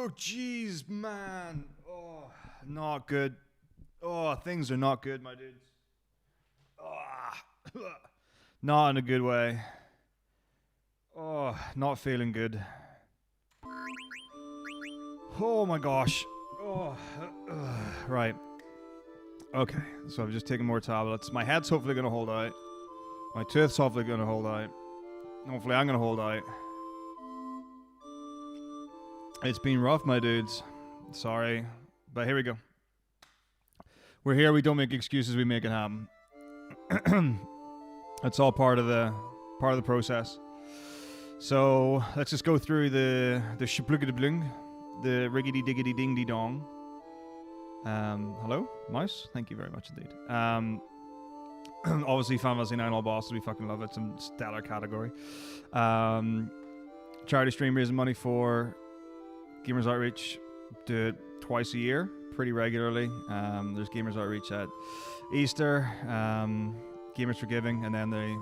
Oh, jeez, man. Oh, not good. Oh, things are not good, my dudes. Oh, not in a good way. Oh, not feeling good. Oh my gosh. Oh, right. Okay, so I've just taken more tablets. My head's hopefully going to hold out. My tooth's hopefully going to hold out. Hopefully I'm going to hold out. It's been rough, my dudes. Sorry. But here we go. We're here. We don't make excuses. We make it happen. That's all part of the process. So let's just go through the shplugadabling, the riggedy diggity ding dee dong. Hello, mouse. Thank you very much indeed. Obviously, Final Fantasy 9 all bosses. We fucking love it. Some stellar category. Charity stream raising money for Gamers Outreach. Do it twice a year, pretty regularly. There's Gamers Outreach at Easter, Gamers for Giving, and then the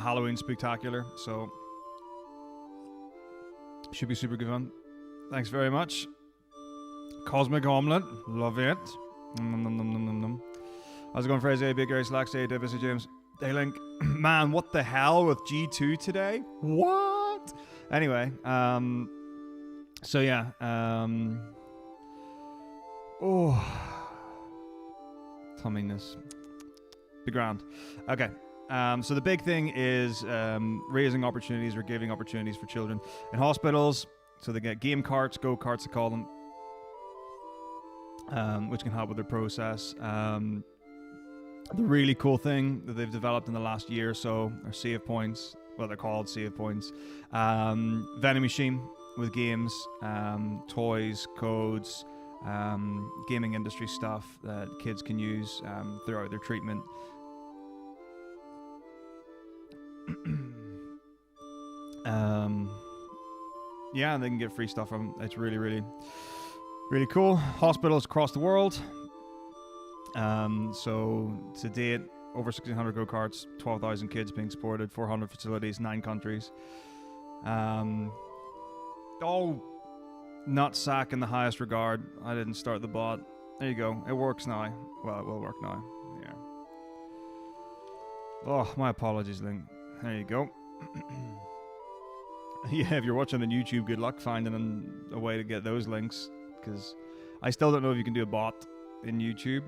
Halloween Spooktacular. So should be super good fun. Thanks very much. Cosmic Omelette, love it. How's it going, Fraser? Big Gary Slacks, Davis, James. Hey, Link. Man, what the hell with G2 today? What? Anyway, so yeah, tumminess. Be grand. Okay. So the big thing is raising opportunities or giving opportunities for children in hospitals. So they get game carts, go-karts they call them, which can help with their process. The really cool thing that they've developed in the last year or so are save points. Well, they're called save points. Vending machine with games, toys, codes, gaming industry stuff that kids can use throughout their treatment. Yeah, they can get free stuff from them. It's really, really, really cool. Hospitals across the world. So to date, over 1,600 go-karts, 12,000 kids being supported, 400 facilities, 9 countries. Nutsack in the highest regard. I didn't start the bot. There you go. It works now. Well, it will work now. Yeah. Oh, my apologies, Link. There you go. Yeah, if you're watching on YouTube, good luck finding a way to get those links, because I still don't know if you can do a bot in YouTube.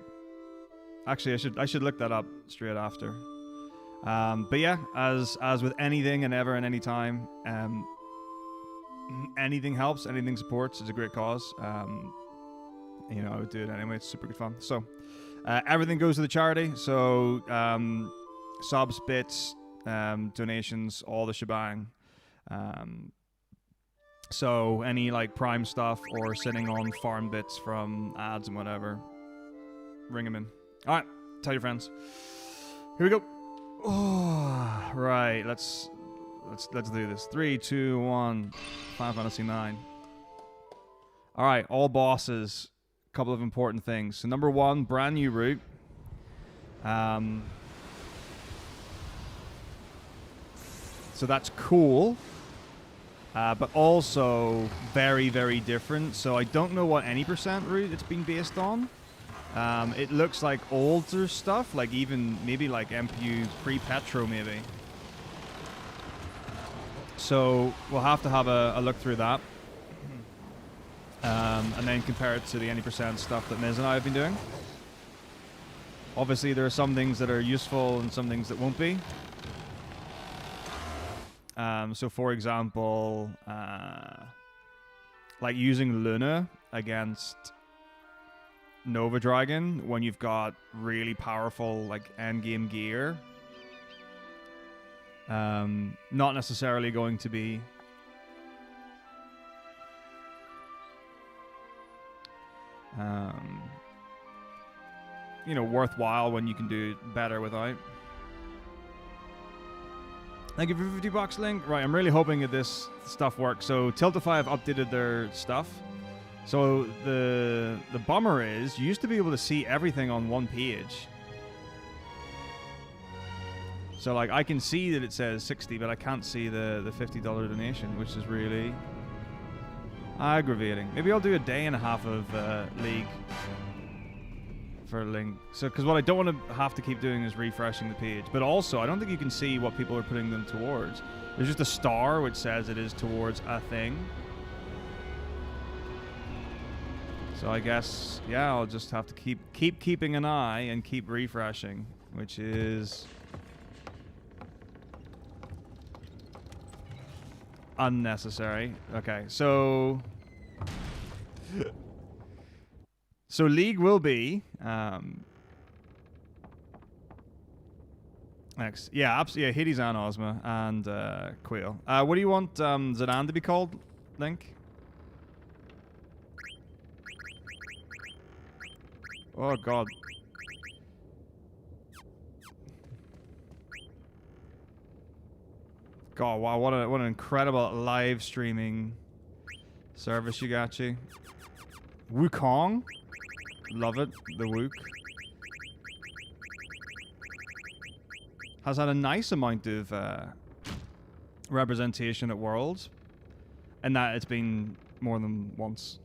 Actually, I should look that up straight after. But yeah, as with anything and ever and any time, anything helps, anything supports. It's a great cause. I would do it anyway. It's super good fun. So everything goes to the charity. So subs, bits, donations, all the shebang. So any like Prime stuff or sitting on farm bits from ads and whatever, ring them in. All right, tell your friends. Here we go. Oh, right, let's do this. 3, 2, 1. Final Fantasy 9. All right, all bosses. A couple of important things. So number 1, brand new route. So that's cool, but also very, very different. So I don't know what any % route it's been based on. It looks like older stuff, like even maybe like MPU pre-Petro maybe. So we'll have to have a look through that. And then compare it to the any % stuff that Miz and I have been doing. Obviously there are some things that are useful and some things that won't be. So for example, like using Luna against Nova Dragon when you've got really powerful like endgame gear, not necessarily going to be worthwhile when you can do better without. Thank you for $50, Link. Right, I'm really hoping that this stuff works. So Tiltify have updated their stuff. So the bummer is you used to be able to see everything on one page. So like I can see that it says 60, but I can't see the $50 donation, which is really Aggravating. Maybe I'll do a day and a half of League for Link. So, because what I don't want to have to keep doing is refreshing the page. But also, I don't think you can see what people are putting them towards. There's just a star which says it is towards a thing. So I guess, yeah, I'll just have to keep keeping an eye and keep refreshing, which is unnecessary. Okay, so League will be next. Yeah, yeah, Hades and Ozma and Quail. What do you want Zidane to be called, Link? Oh god. God, wow, what an incredible live streaming service you got, you. Wukong? Love it, the Wook. Has had a nice amount of representation at Worlds, and that it's been more than once.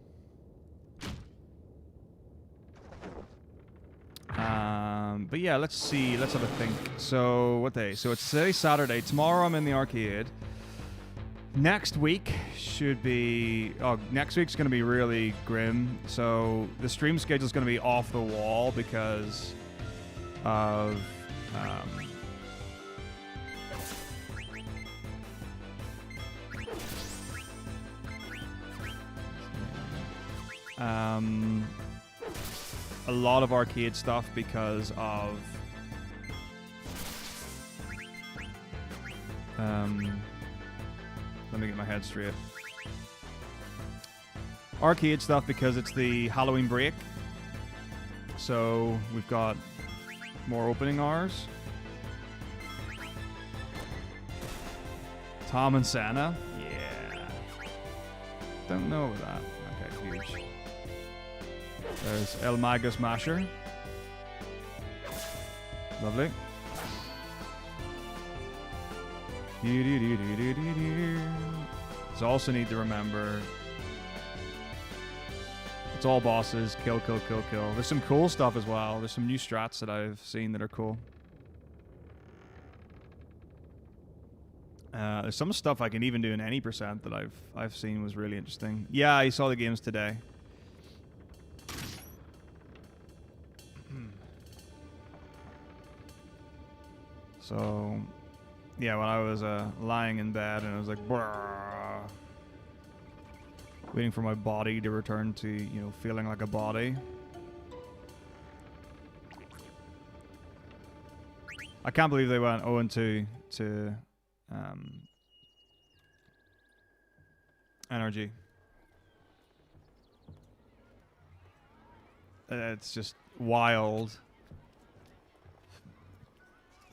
But yeah, let's see. Let's have a think. So, what day? So it's today, Saturday. Tomorrow I'm in the arcade. Next week should be... Oh, next week's going to be really grim. So the stream schedule is going to be off the wall because of... a lot of arcade stuff because of let me get my head straight. Arcade stuff because it's the Halloween break, so we've got more opening hours. Tom and Santa, yeah. Don't know about that. Okay, huge. There's El Magus Masher. Lovely. So also need to remember it's all bosses. Kill, kill, kill, kill. There's some cool stuff as well. There's some new strats that I've seen that are cool. There's some stuff I can even do in any percent that I've seen was really interesting. Yeah, I saw the games today. So, yeah, when I was lying in bed and I was like, brrr, waiting for my body to return to, you know, feeling like a body. I can't believe they went 0-2 to NRG. It's just wild.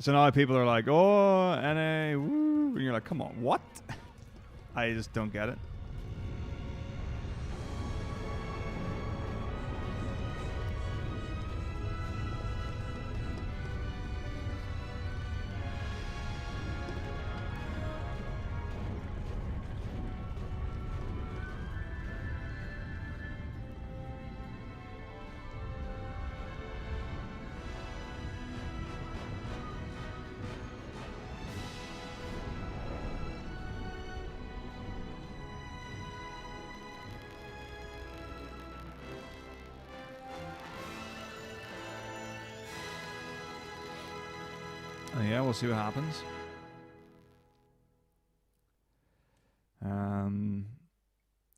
So now people are like, oh, NA, woo. And you're like, come on, what? I just don't get it. Yeah, we'll see what happens.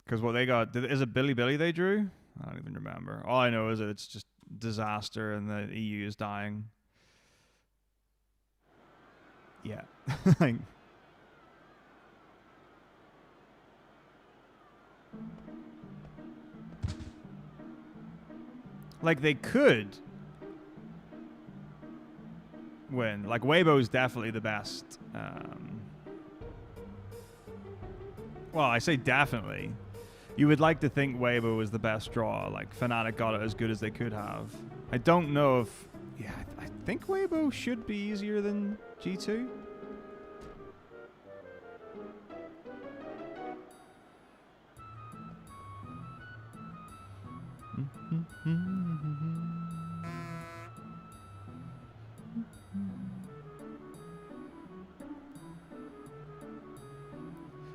Because what they got, is it Billy Billy they drew? I don't even remember. All I know is that it's just disaster and the EU is dying. Yeah. Like they could win. Like Weibo's definitely the best. Well, I say definitely. You would like to think Weibo was the best draw. Like Fnatic got it as good as they could have. I don't know if... Yeah, I think Weibo should be easier than G2.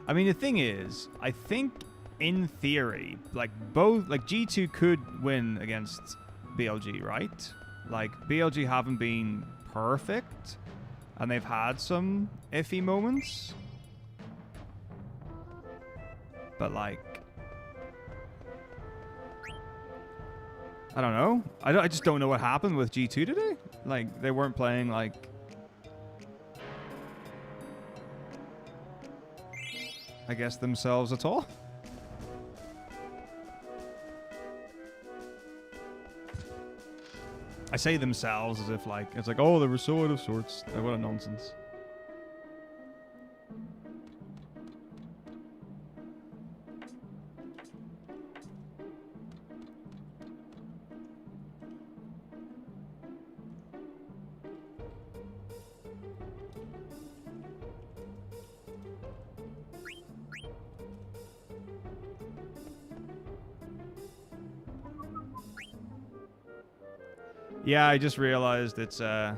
I mean, the thing is, I think in theory, like both, like G2 could win against BLG, right? Like BLG haven't been perfect, and they've had some iffy moments. But like, I don't know. I just don't know what happened with G2 today. Like, they weren't playing like, I guess, themselves at all. I say themselves as if like, it's like, oh, they were so out of sorts. Like, what a nonsense. Yeah, I just realized it's, like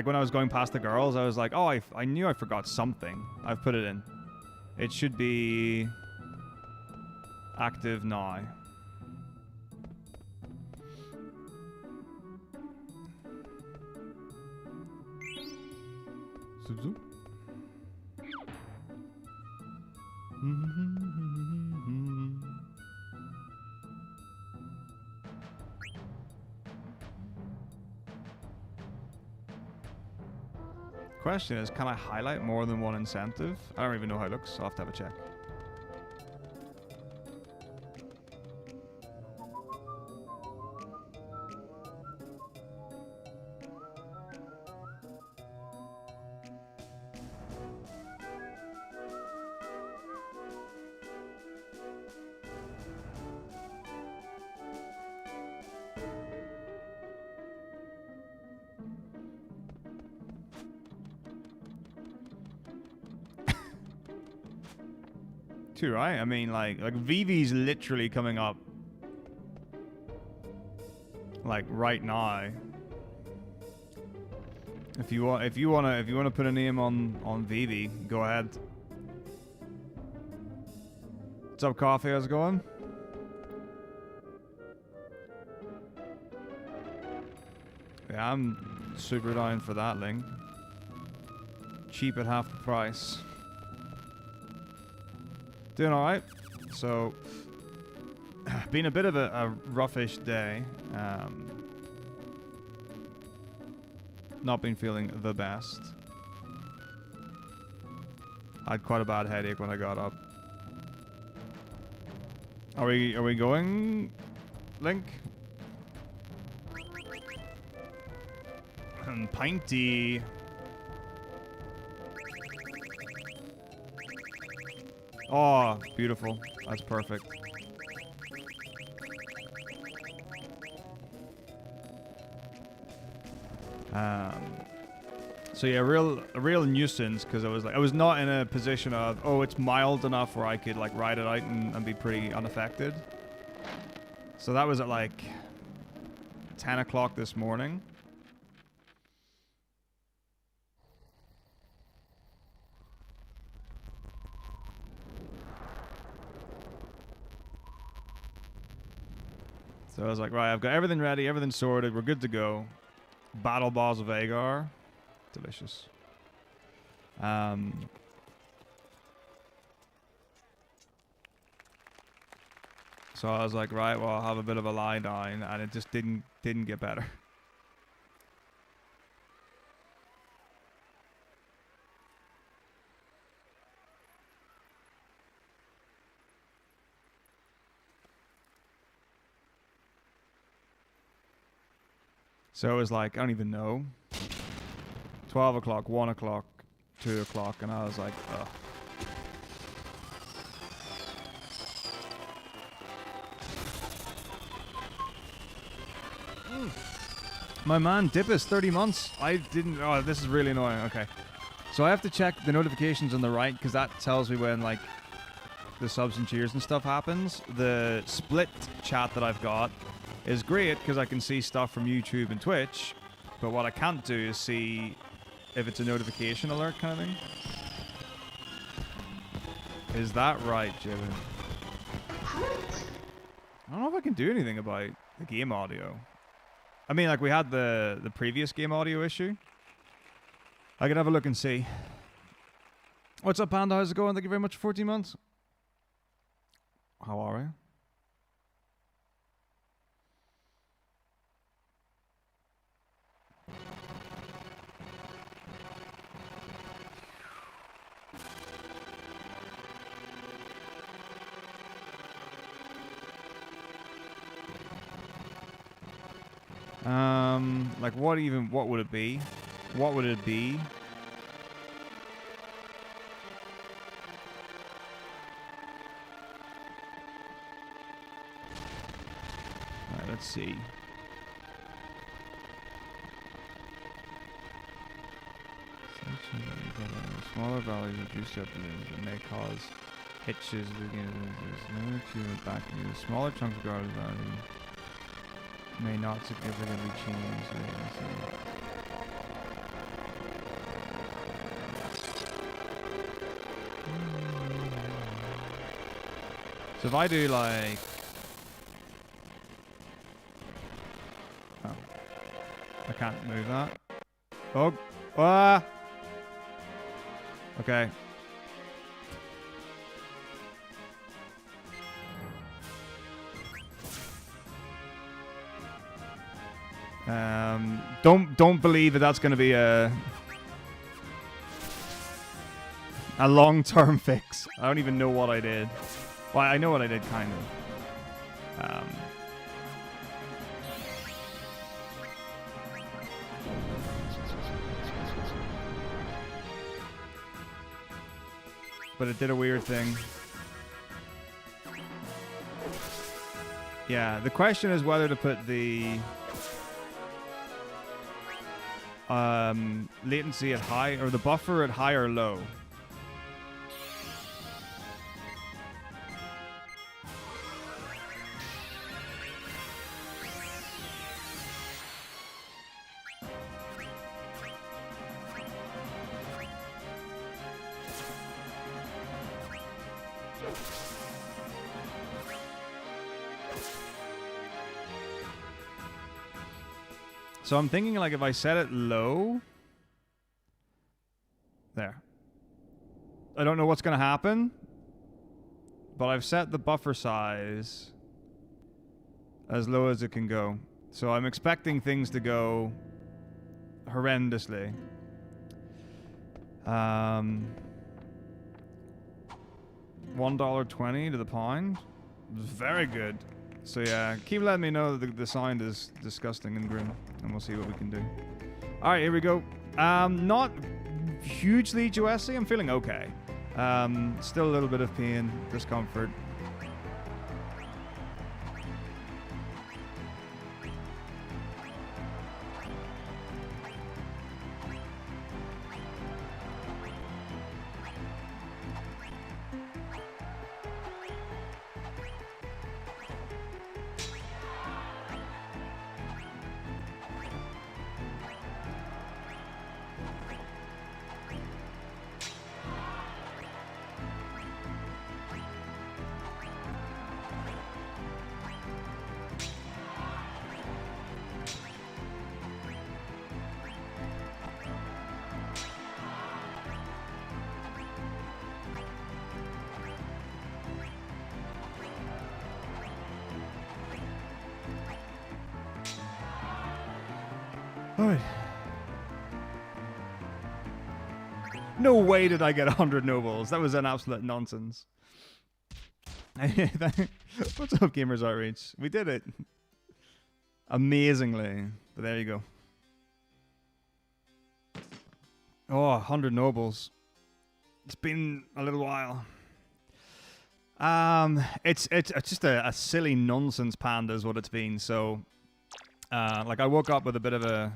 when I was going past the girls, I was like, oh, I knew I forgot something. I've put it in. It should be active now. Zoop, zoop. Question is, can I highlight more than one incentive? I don't even know how it looks, so I'll have to have a check. Too right. I mean, like VV's literally coming up, like right now. If you wanna put a name on VV, go ahead. What's up, Coffee? How's it going? Yeah, I'm super down for that, Link. Cheap at half the price. Doing alright. So, been a bit of a roughish day. Not been feeling the best. I had quite a bad headache when I got up. Are we going, Link? And Pinty. Oh, beautiful. That's perfect. So yeah, a real nuisance, because I was not in a position of, oh, it's mild enough where I could like ride it out and be pretty unaffected. So that was at like 10 o'clock this morning. So I was like, right, I've got everything ready, everything sorted, we're good to go. Battle Balls of Agar. Delicious. So I was like, right, well, I'll have a bit of a lie down, and it just didn't get better. So it was like, I don't even know. 12 o'clock, 1 o'clock, 2 o'clock, and I was like, ugh. My man, Dippus, 30 months. I didn't, oh, this is really annoying. Okay. So I have to check the notifications on the right, because that tells me when, like, the subs and cheers and stuff happens, the split chat that I've got is great because I can see stuff from YouTube and Twitch, but what I can't do is see if it's a notification alert kind of thing. Is that right, Jibin? I don't know if I can do anything about the game audio. I mean, like, we had the previous game audio issue. I could have a look and see. What's up, Panda? How's it going? Thank you very much for 14 months. How are we? Like, what would it be? What would it be? Alright, let's see. Smaller values reduce depth that may cause hitches. Back into smaller chunks of garbage value may not significantly change latency. So if I do like... Oh. I can't move that. Oh! Ah! Okay. Don't believe that that's going to be a long-term fix. I don't even know what I did. Well, I know what I did, kind of. But it did a weird thing. Yeah, the question is whether to put the latency at high, or the buffer at high or low. So I'm thinking, like, if I set it low... There. I don't know what's going to happen, but I've set the buffer size as low as it can go. So I'm expecting things to go horrendously. $1.20 to the pound. Very good. So yeah, keep letting me know that the sound is disgusting and grim, and we'll see what we can do. Alright, here we go. Not hugely USy, I'm feeling okay. Still a little bit of pain, discomfort. No way did I get 100 nobles. That was an absolute nonsense. What's up, Gamers Outreach? We did it. Amazingly. But there you go. Oh, 100 nobles. It's been a little while. It's just a silly nonsense panda is what it's been. So, like, I woke up with a bit of a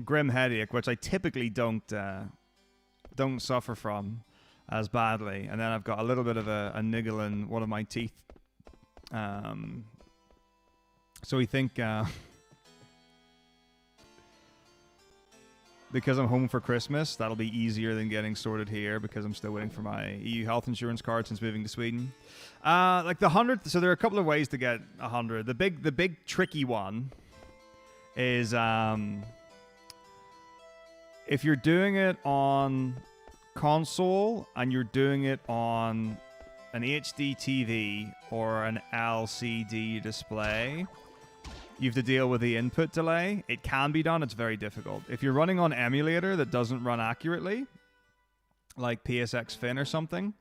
grim headache, which I typically don't suffer from. as badly. And then I've got a little bit of a niggle in one of my teeth. So we think because I'm home for Christmas, that'll be easier than getting sorted here because I'm still waiting for my EU health insurance card since moving to Sweden. Like the 100, so there are a couple of ways to get 100. The big tricky one is if you're doing it on console and you're doing it on an HD TV or an LCD display, you have to deal with the input delay. It can be done. It's very difficult. If you're running on emulator that doesn't run accurately, like PSX Fin or something,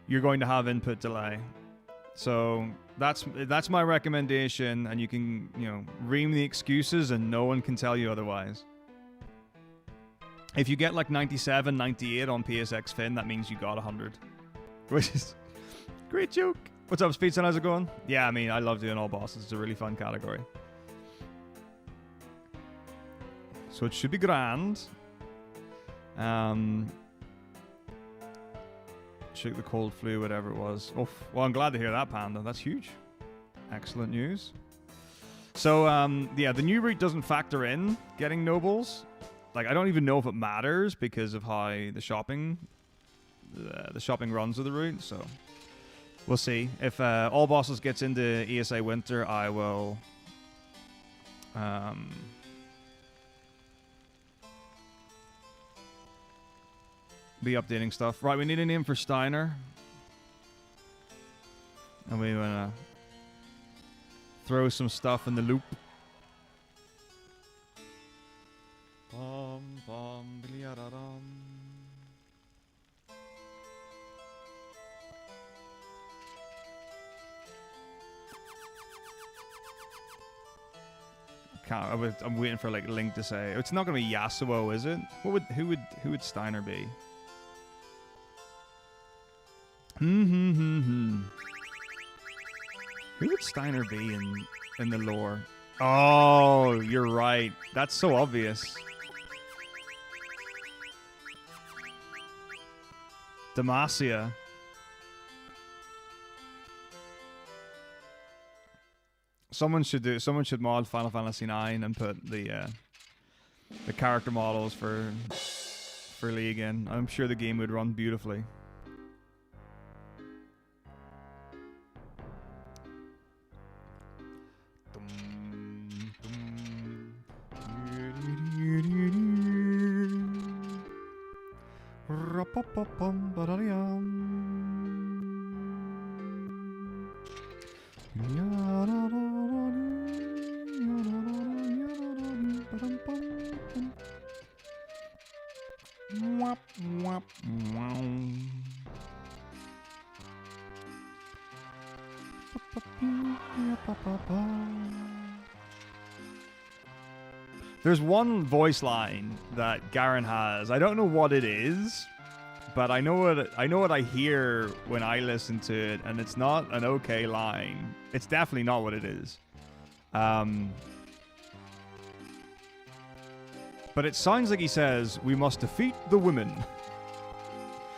you're going to have input delay. So that's my recommendation, and you can, you know, ream the excuses and no one can tell you otherwise. If you get like 97, 98 on PSX Fin, that means you got 100. Which is great joke. What's up, Speedson? How's it going? Yeah, I mean, I love doing all bosses. It's a really fun category. So it should be grand. Shook the cold flu, whatever it was. Oh, well, I'm glad to hear that, Panda. That's huge. Excellent news. So, yeah, the new route doesn't factor in getting nobles. Like, I don't even know if it matters because of how the shopping runs with the route. So, we'll see. If all bosses gets into ESA Winter, I will be updating stuff. Right, we need a name for Steiner. And we want to throw some stuff in the loop. I'm waiting for like Link to say it's not gonna be Yasuo, is it? Who would Steiner be? Who would Steiner be in the lore? Oh, you're right. That's so obvious. Demacia. Someone should mod Final Fantasy IX and put the character models for League in. I'm sure the game would run beautifully. There's one voice line that Garen has. I don't know what it is, but I know what I hear when I listen to it, and it's not an okay line. It's definitely not what it is. But it sounds like he says, "We must defeat the women."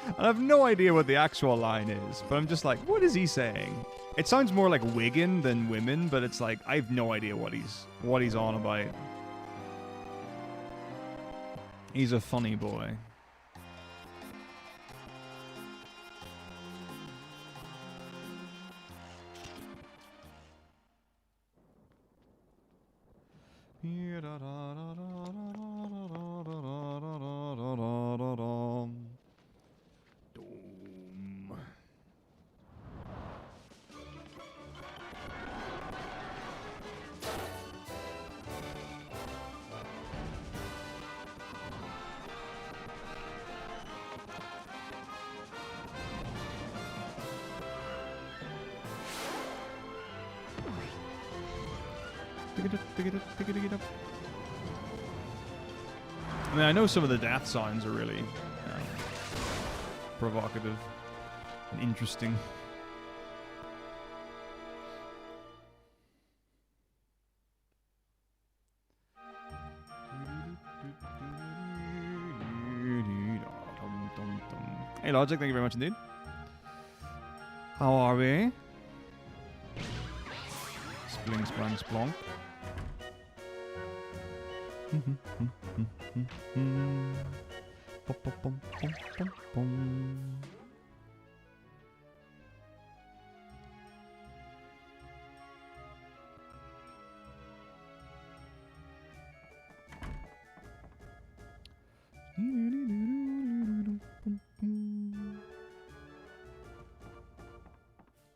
And I have no idea what the actual line is, but I'm just like, what is he saying? It sounds more like Wigan than women, but it's like I have no idea what he's on about. He's a funny boy. I mean, I know some of the death sounds are really provocative and interesting. Hey, Hey, Logic, thank you very much indeed. How are we? Spling, splang, splonk.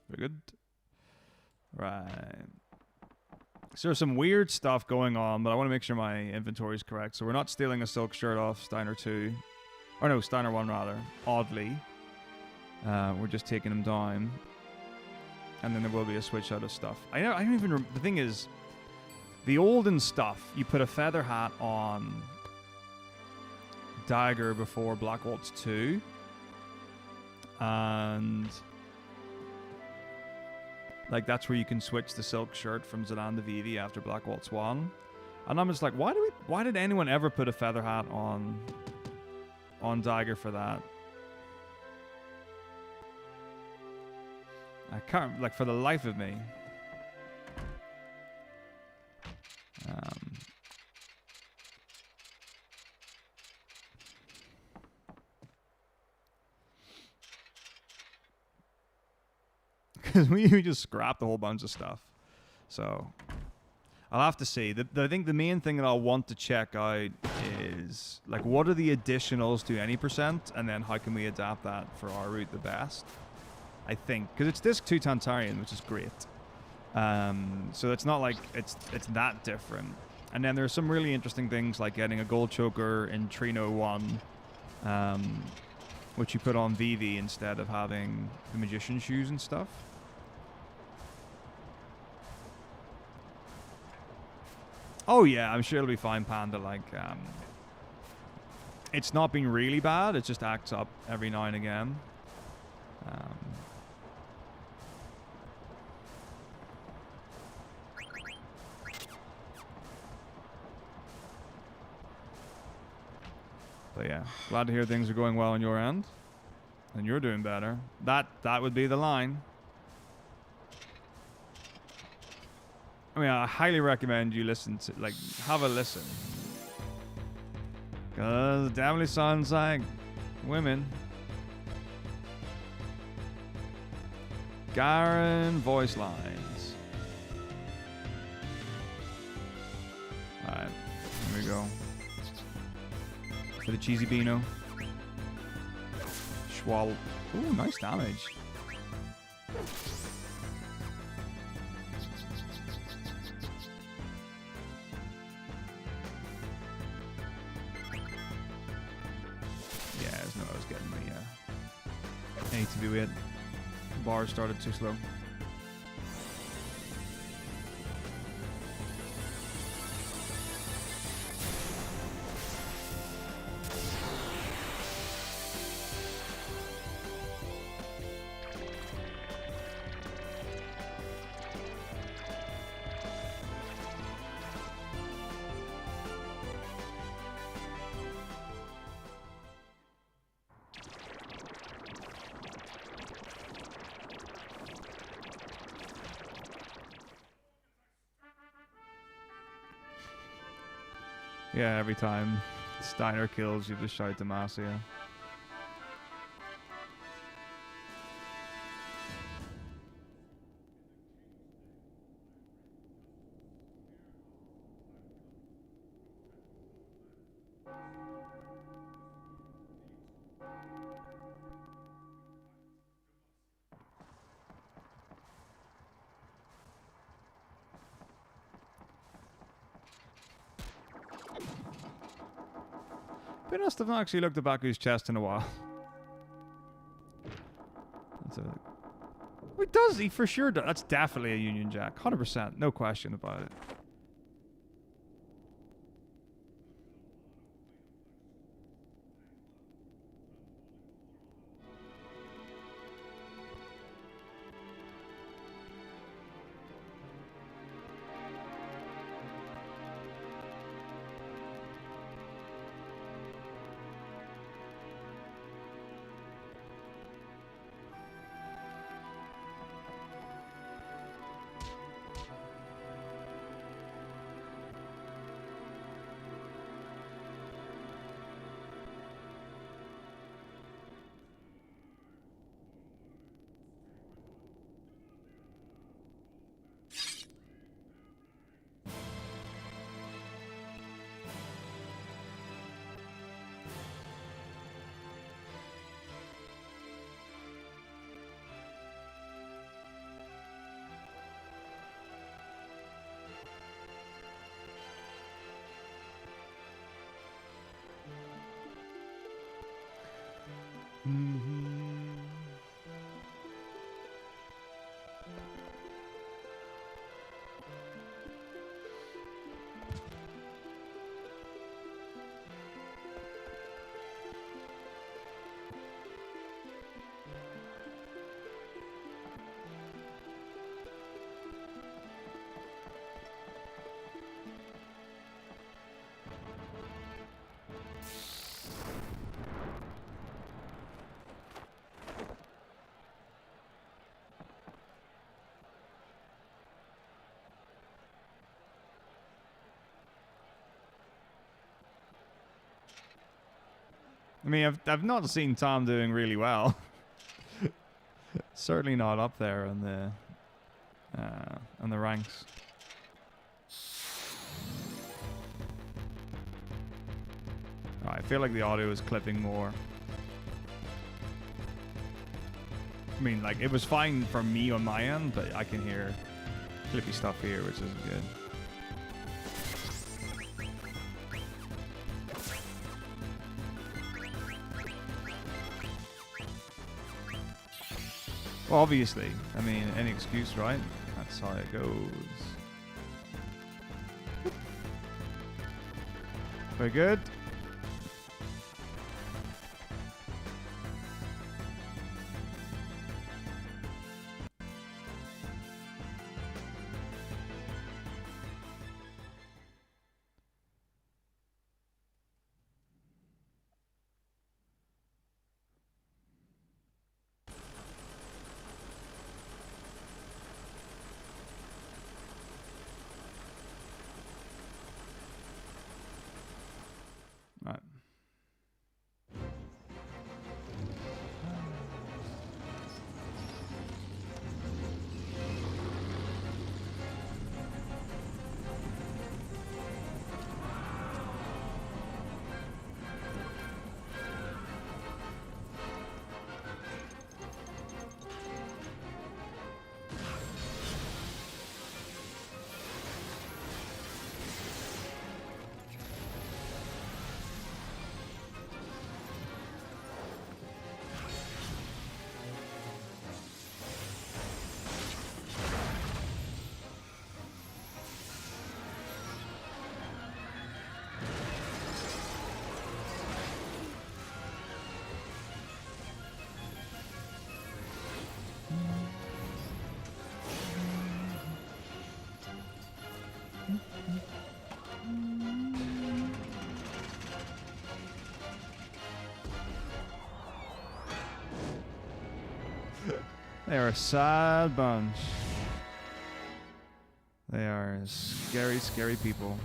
Very good. Right. So there's some weird stuff going on, but I want to make sure my inventory is correct. So we're not stealing a silk shirt off Steiner 2. Or no, Steiner 1 rather. Oddly. We're just taking him down. And then there will be a switch out of stuff. I don't even... The thing is, the olden stuff, you put a feather hat on Dagger before Black Waltz 2. And... like, that's where you can switch the silk shirt from Zidane to Vivi after Black Waltz 1. And I'm just like, why did anyone ever put a feather hat on Dagger for that? I can't, like, for the life of me. Because we just scrapped a whole bunch of stuff. So, I'll have to see. I think the main thing that I'll want to check out is, like, what are the additionals to any percent? And then how can we adapt that for our route the best? I think. Because it's Disc 2 Tantarian, which is great. So it's not like it's that different. And then there's some really interesting things like getting a gold choker in Trino 1, which you put on Vivi instead of having the magician shoes and stuff. Oh yeah, I'm sure it'll be fine, Panda. Like, it's not been really bad. It just acts up every now and again. But yeah, glad to hear things are going well on your end, and you're doing better. That would be the line. I mean, I highly recommend you listen to, like, have a listen. Because it definitely sounds like women. Garen voice lines. Alright, here we go. For the cheesy Beano. Schwal. Ooh, nice damage. ATV we had. Bar started too slow. Yeah, every time Steiner kills, you just shout Demacia. Be honest, I've not actually looked at Baku's chest in a while. Wait, does he? For sure does. That's definitely a Union Jack. 100%. No question about it. I mean, I've not seen Tom doing really well. Certainly not up there on the ranks. I feel like the audio is clipping more. I mean, like, it was fine for me on my end, but I can hear clippy stuff here, which isn't good. Well, obviously, I mean, any excuse, right? That's how it goes. Very good. Right. They're a sad bunch. They are scary, scary people.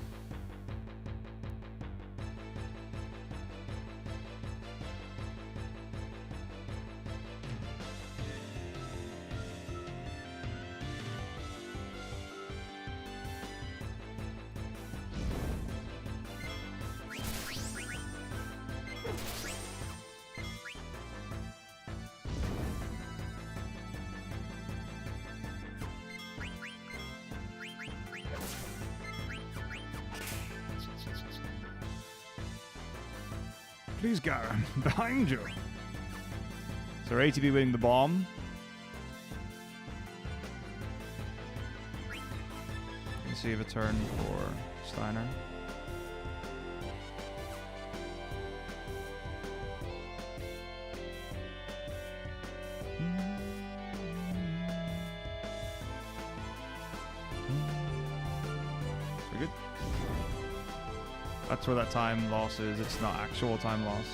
Please, Garen, behind you. So ATB winning the bomb. Let's see if a turn for Steiner. Very good. That's where that time loss is. It's not actual time loss.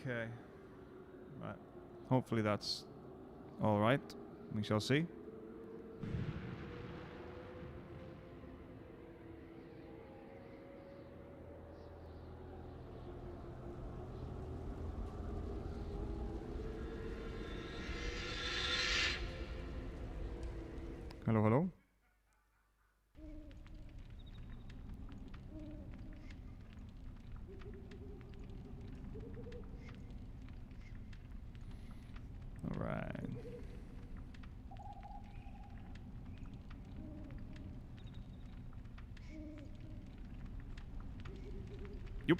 Okay. Right. Hopefully that's all right. We shall see. Hello, hello. All right. Yep.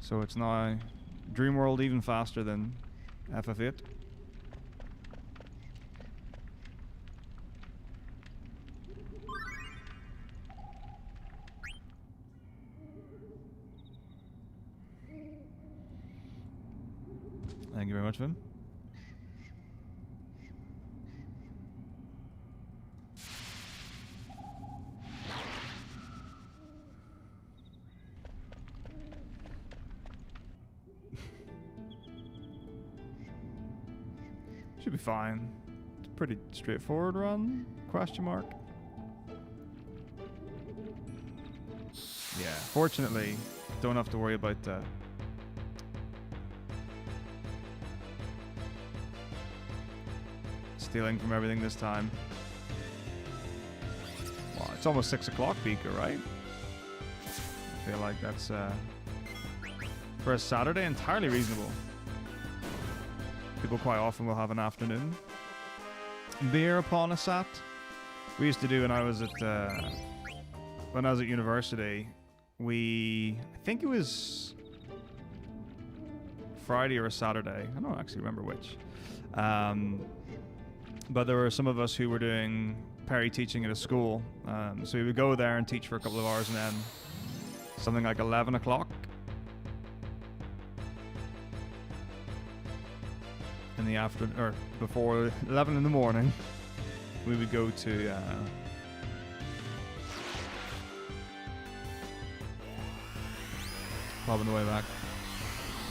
So it's now Dream World even faster than FF8. Thank you very much, Vin. Should be fine. It's a pretty straightforward run, question mark. Yeah, fortunately, don't have to worry about stealing from everything this time. Well, it's almost 6 o'clock, Beaker, right? I feel like that's, for a Saturday, entirely reasonable. People quite often will have an afternoon beer upon a Sat. We used to do when I was at university. I think it was Friday or a Saturday. I don't actually remember which. But there were some of us who were doing Perry teaching at a school. So we would go there and teach for a couple of hours, and then something like 11 o'clock in the afternoon, or before 11 in the morning, we would go to pub on the way back.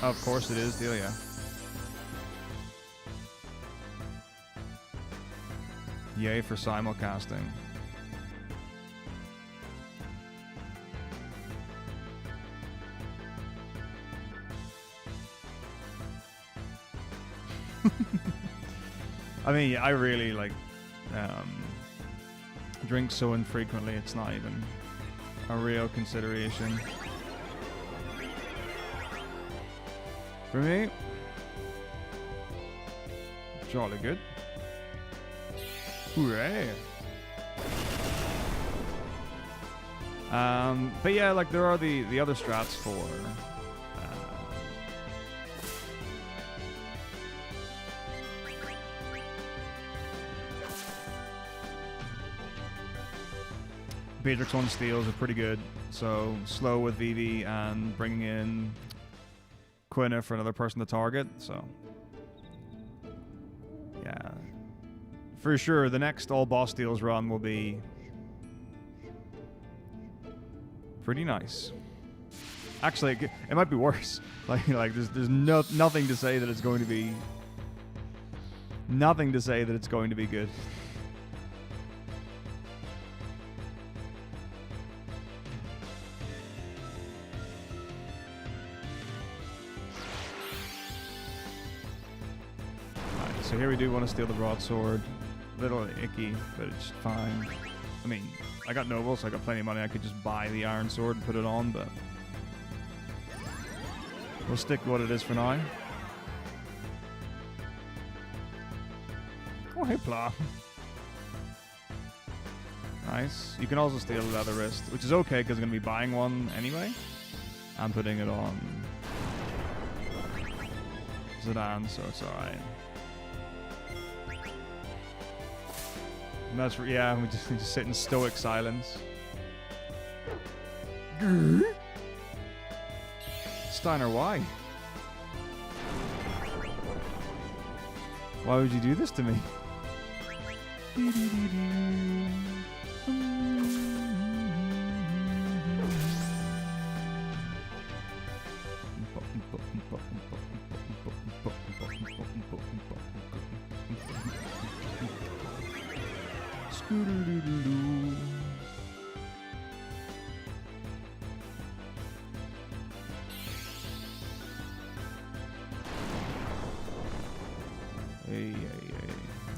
Oh, of course it is, Delia. Yay for simulcasting. I mean, I really like drink so infrequently, it's not even a real consideration for me. Jolly good. Hooray. But yeah, like there are the other strats for Beatrix 1 steals are pretty good. So slow with Vivi and bringing in Quina for another person to target. So yeah, for sure the next all boss steals run will be pretty nice. Actually, it might be worse. Like there's nothing to say that it's going to be good. So here we do want to steal the broadsword. Little icky, but it's fine. I mean, I got nobles, so I got plenty of money. I could just buy the iron sword and put it on, but we'll stick with what it is for now. Oh, hey, Pla. Nice. You can also steal the leather wrist, which is okay because I'm going to be buying one anyway. I'm putting it on Zidane, so it's alright. And that's, yeah, we just sit in stoic silence. Steiner, why? Why would you do this to me? Hey.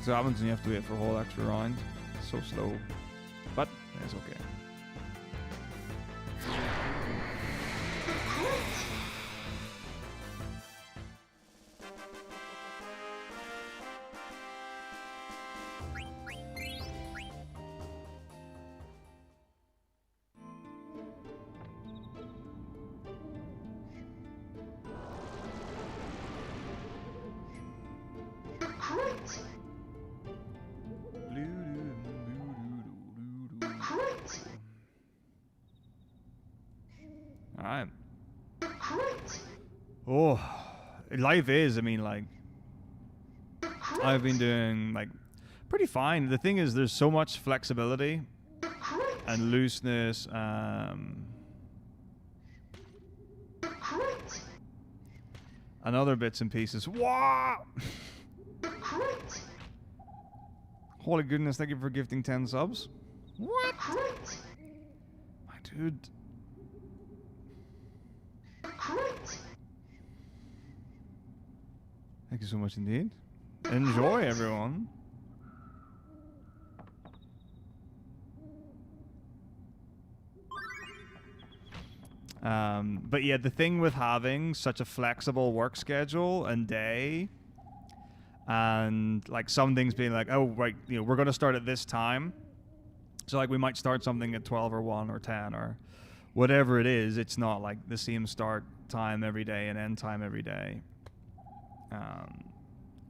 So what happens when you have to wait for a whole extra round? So slow. But it's okay. Alright. Oh, life is, I mean, like, I've been doing, like, pretty fine. The thing is, there's so much flexibility and looseness, and other bits and pieces. Wow! Holy goodness, thank you for gifting 10 subs. What? My dude. Thank you so much indeed. Enjoy, everyone. But yeah, the thing with having such a flexible work schedule and day, and like some things being like, oh, right, you know, we're going to start at this time. So like we might start something at 12 or 1 or 10 or whatever it is. It's not like the same start time every day and end time every day.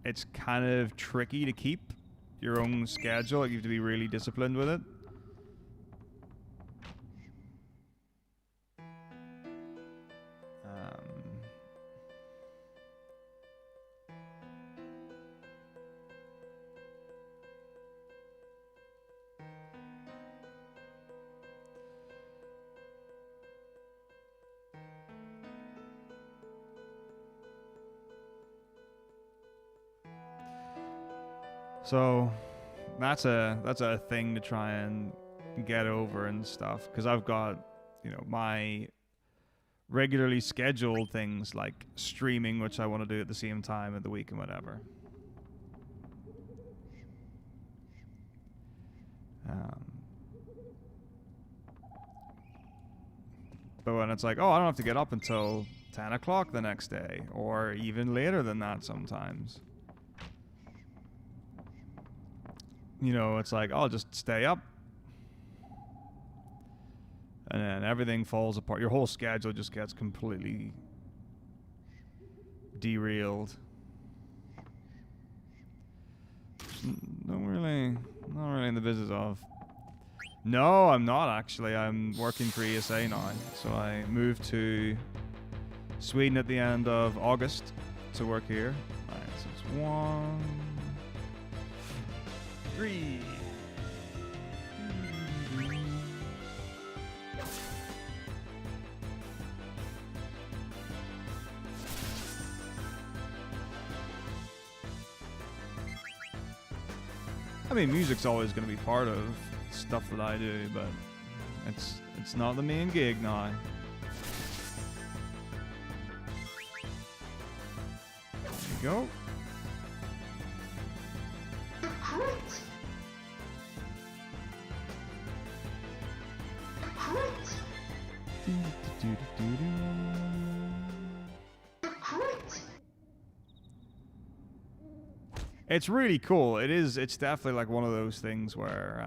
It's kind of tricky to keep your own schedule. Like you have to be really disciplined with it. So that's a thing to try and get over and stuff, because I've got, you know, my regularly scheduled things like streaming, which I want to do at the same time of the week and whatever. But when it's like, oh, I don't have to get up until 10 o'clock the next day, or even later than that sometimes. You know, it's like, I'll just stay up. And then everything falls apart. Your whole schedule just gets completely derailed. Not really in the business of. No, I'm not actually. I'm working for ESA now. So I moved to Sweden at the end of August to work here. Alright, so it's 1, 3. I mean, music's always going to be part of stuff that I do, but it's not the main gig now. There you go. It's really cool. It is. It's definitely like one of those things where,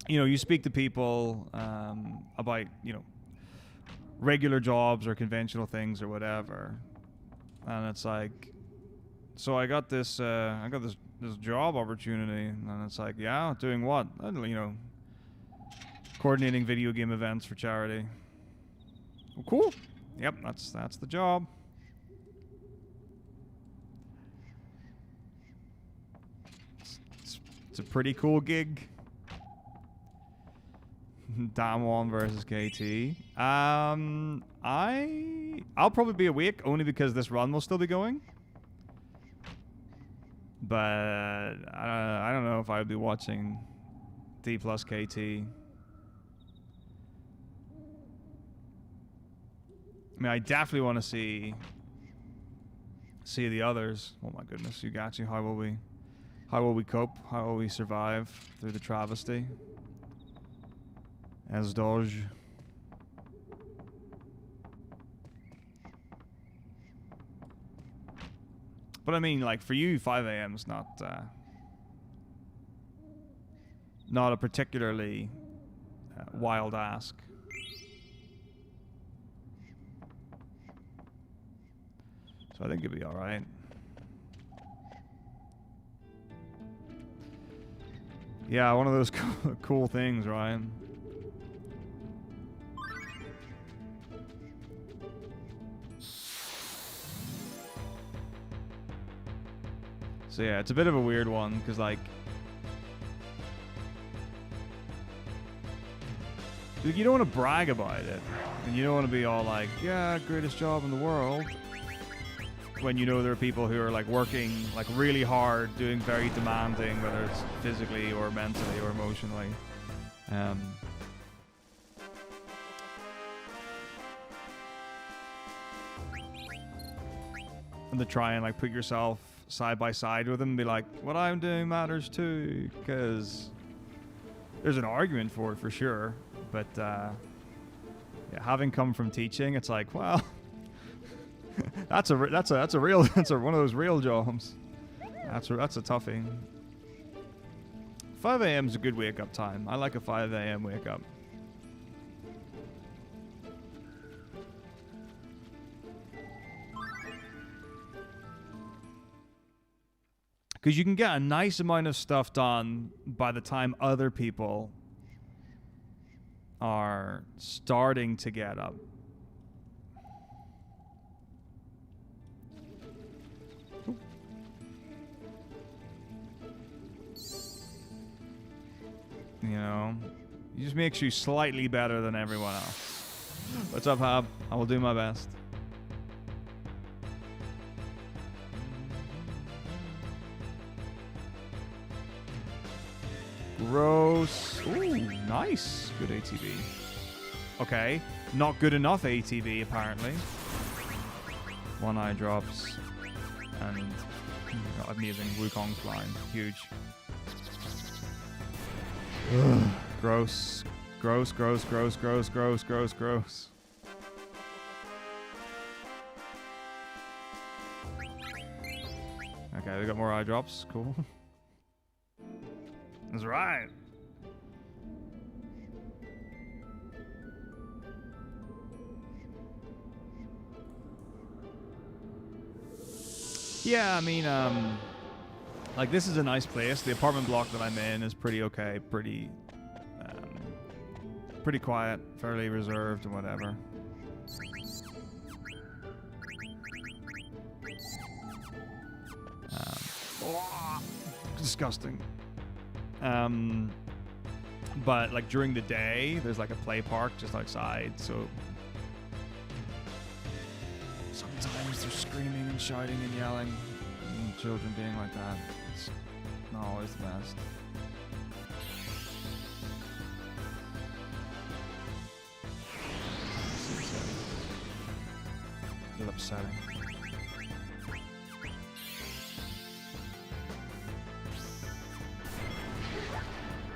you know, you speak to people about, you know, regular jobs or conventional things or whatever, and it's like, so I got this job opportunity, and it's like, yeah, doing what? You know, coordinating video game events for charity. Well, cool. Yep, that's the job. pretty cool gig. Damwon versus KT. I'll probably be awake only because this run will still be going. But I don't know if I would be watching D plus KT. I mean, I definitely want to see the others. Oh my goodness, Yugachi, how will we cope? How will we survive through the travesty? As Doge. But I mean, like, for you, 5 a.m. is not a particularly wild ask. So I think it'll be all right. Yeah, one of those cool things, Ryan. So yeah, it's a bit of a weird one, because like you don't want to brag about it, and you don't want to be all like, yeah, greatest job in the world, when you know there are people who are like working like really hard, doing very demanding, whether it's physically or mentally or emotionally. And to try and like put yourself side by side with them and be like, what I'm doing matters too, because there's an argument for it for sure, but yeah, having come from teaching, it's like, well, that's one of those real jobs. That's a toughie. 5 a.m. is a good wake up time. I like a 5 a.m. wake up. Because you can get a nice amount of stuff done by the time other people are starting to get up. You know, it just makes you slightly better than everyone else. What's up, Hab? I will do my best. Gross. Ooh, nice. Good ATB. Okay. Not good enough ATB, apparently. One eye drops. And amazing Wukong climb. Huge. Ugh. Gross. Gross, gross, gross, gross, gross, gross, gross. Okay, we got more eye drops. Cool. That's right. Yeah, I mean, like, this is a nice place. The apartment block that I'm in is pretty okay, pretty quiet, fairly reserved and whatever. Disgusting. But like during the day, there's like a play park just outside, so sometimes they're screaming and shouting and yelling, and children being like that. It's not always the best. A little upsetting.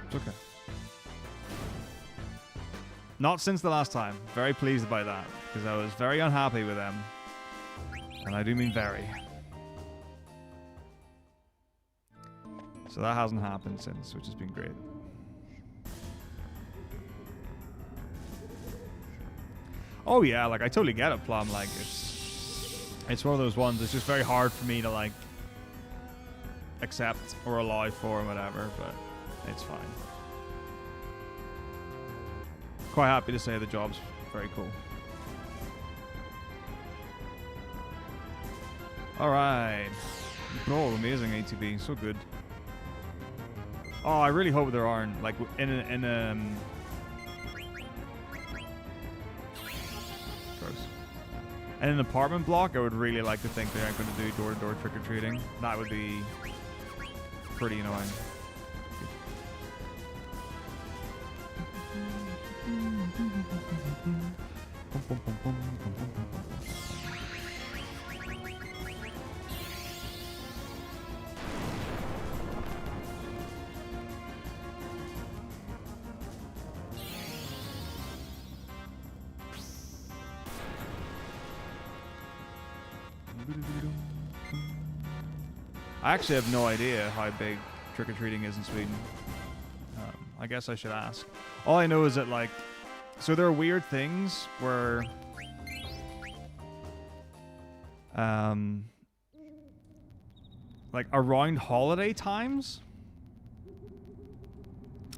It's okay. Not since the last time. Very pleased by that, because I was very unhappy with them. And I do mean very. So that hasn't happened since, which has been great. Oh yeah, like I totally get it, Plum. Like it's one of those ones. It's just very hard for me to like accept or allow for and whatever, but it's fine. Quite happy to say the job's very cool. Alright. Oh, amazing ATB. So good. Oh, I really hope there aren't like in a gross. In an apartment block, I would really like to think they aren't going to do door-to-door trick-or-treating. That would be pretty annoying. I actually have no idea how big trick-or-treating is in Sweden. I guess I should ask. All I know is that, like, so there are weird things where, like, around holiday times,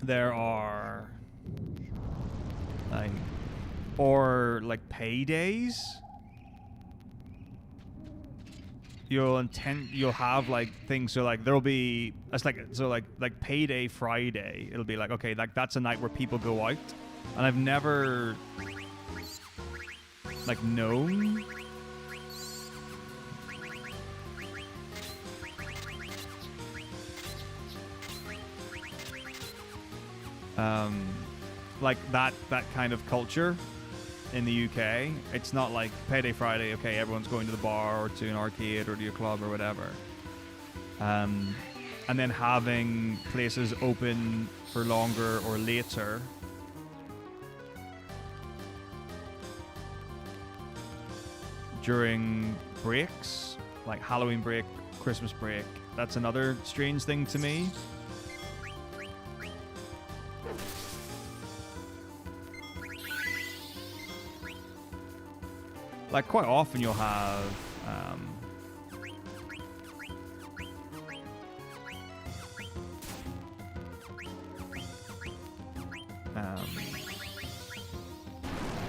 there are, like, or, like, paydays. You'll have like things, so like there'll be, it's like, so like payday Friday, it'll be like, okay, like that's a night where people go out, and I've never like known like that kind of culture in the UK. It's not like payday Friday, okay, everyone's going to the bar or to an arcade or to a club or whatever. And then having places open for longer or later. During breaks, like Halloween break, Christmas break. That's another strange thing to me. Like, quite often you'll have,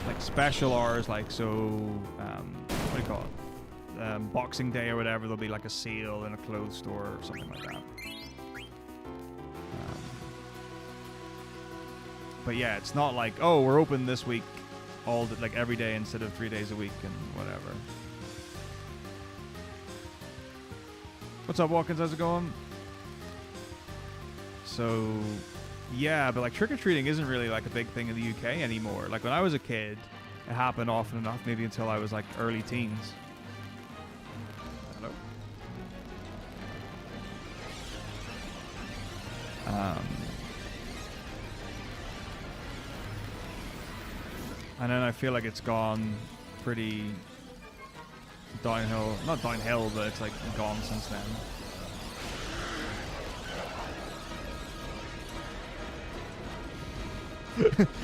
like special hours, like, so, what do you call it? Boxing Day or whatever, there'll be like a sale in a clothes store or something like that. But yeah, it's not like, oh, we're open this week. All the, like every day instead of 3 days a week and whatever. What's up, Watkins? How's it going? So, yeah, but like trick-or-treating isn't really like a big thing in the UK anymore. Like when I was a kid, it happened often enough, maybe until I was like early teens. Hello. And then I feel like it's gone pretty downhill. Not downhill, but it's like gone since then.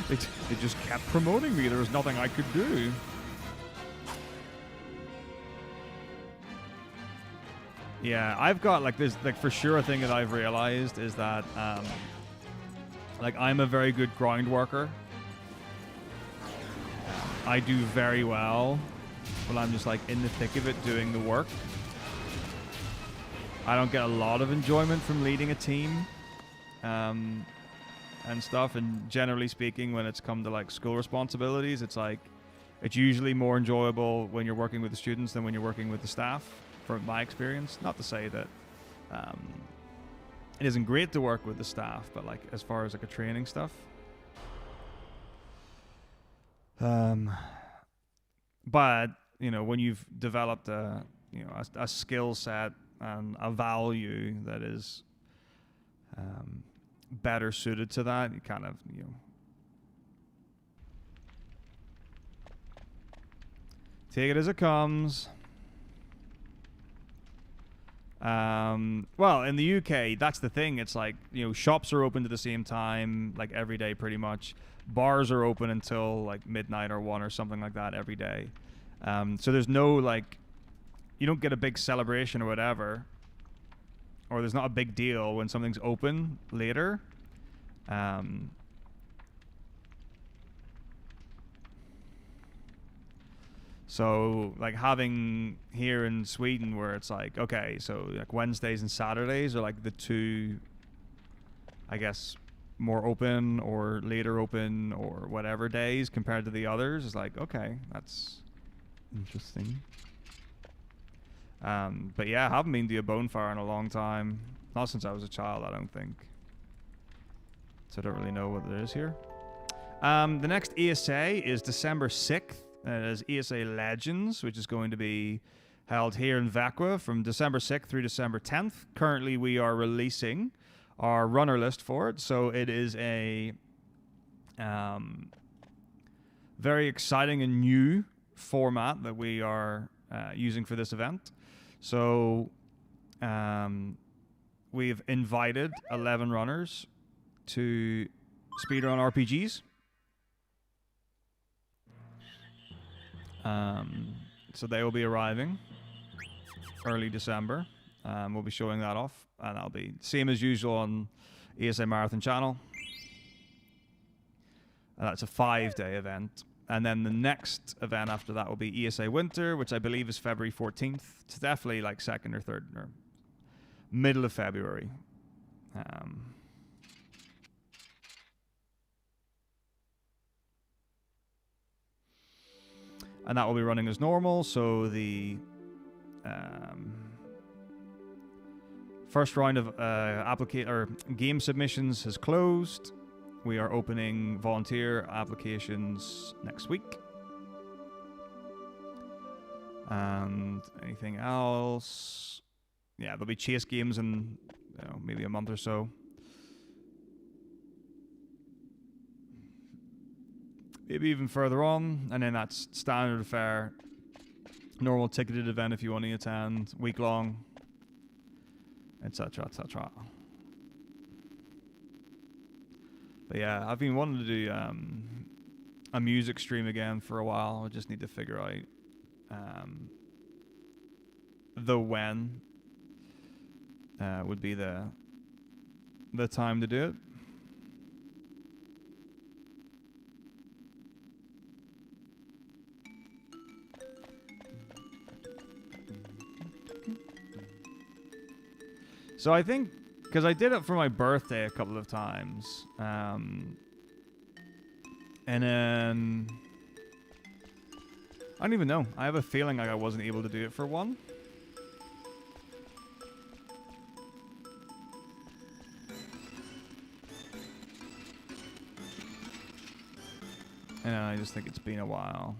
They just kept promoting me. There was nothing I could do. Yeah, I've got like this, like for sure a thing that I've realized is that like I'm a very good ground worker. I do very well when I'm just like in the thick of it doing the work. I don't get a lot of enjoyment from leading a team and stuff, and generally speaking when it's come to like school responsibilities, it's like it's usually more enjoyable when you're working with the students than when you're working with the staff, from my experience. Not to say that it isn't great to work with the staff, but like as far as like a training stuff. But you know, when you've developed a a skill set and a value that is better suited to that, you kind of take it as it comes. Well, in the UK, that's the thing. It's like, shops are open at the same time, like every day pretty much. Bars are open until like midnight or 1 or something like that every day. So there's no like, you don't get a big celebration or whatever, or there's not a big deal when something's open later. So like having here in Sweden where it's like, okay, so like Wednesdays and Saturdays are like the two I guess, more open or later open or whatever days compared to the others. It's like, okay, that's interesting. But yeah, I haven't been to a bonfire in a long time. Not since I was a child, I don't think. So I don't really know what it is here. The next ESA is December 6th. It is ESA Legends, which is going to be held here in Vacqua from December 6th through December 10th. Currently, we are releasing our runner list for it. So it is a very exciting and new format that we are using for this event. So we've invited 11 runners to Speedrun RPGs. So they will be arriving early December. We'll be showing that off, and that'll be same as usual on ESA Marathon channel. And that's a 5-day event. And then the next event after that will be ESA Winter, which I believe is February 14th. It's definitely like 2nd or 3rd or middle of February. And that will be running as normal. So the first round of game submissions has closed. We are opening volunteer applications next week. And anything else? Yeah, there'll be chase games in maybe a month or so. Maybe even further on. And then that's standard fare, normal ticketed event if you want to attend, week long, etc., etc. But yeah, I've been wanting to do a music stream again for a while. I just need to figure out the when would be the time to do it. So I think, because I did it for my birthday a couple of times, and then I don't even know. I have a feeling like I wasn't able to do it for one. And I just think it's been a while.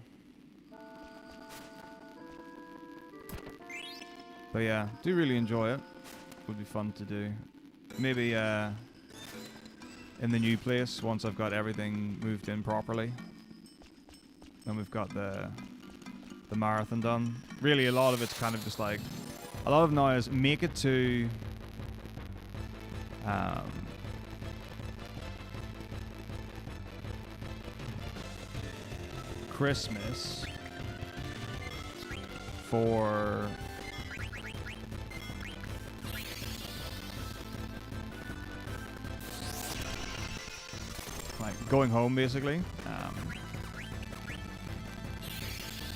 But yeah, do really enjoy it. Would be fun to do. Maybe in the new place once I've got everything moved in properly. And we've got the marathon done. Really, a lot of it's kind of just like, a lot of now is make it to Christmas for like going home basically,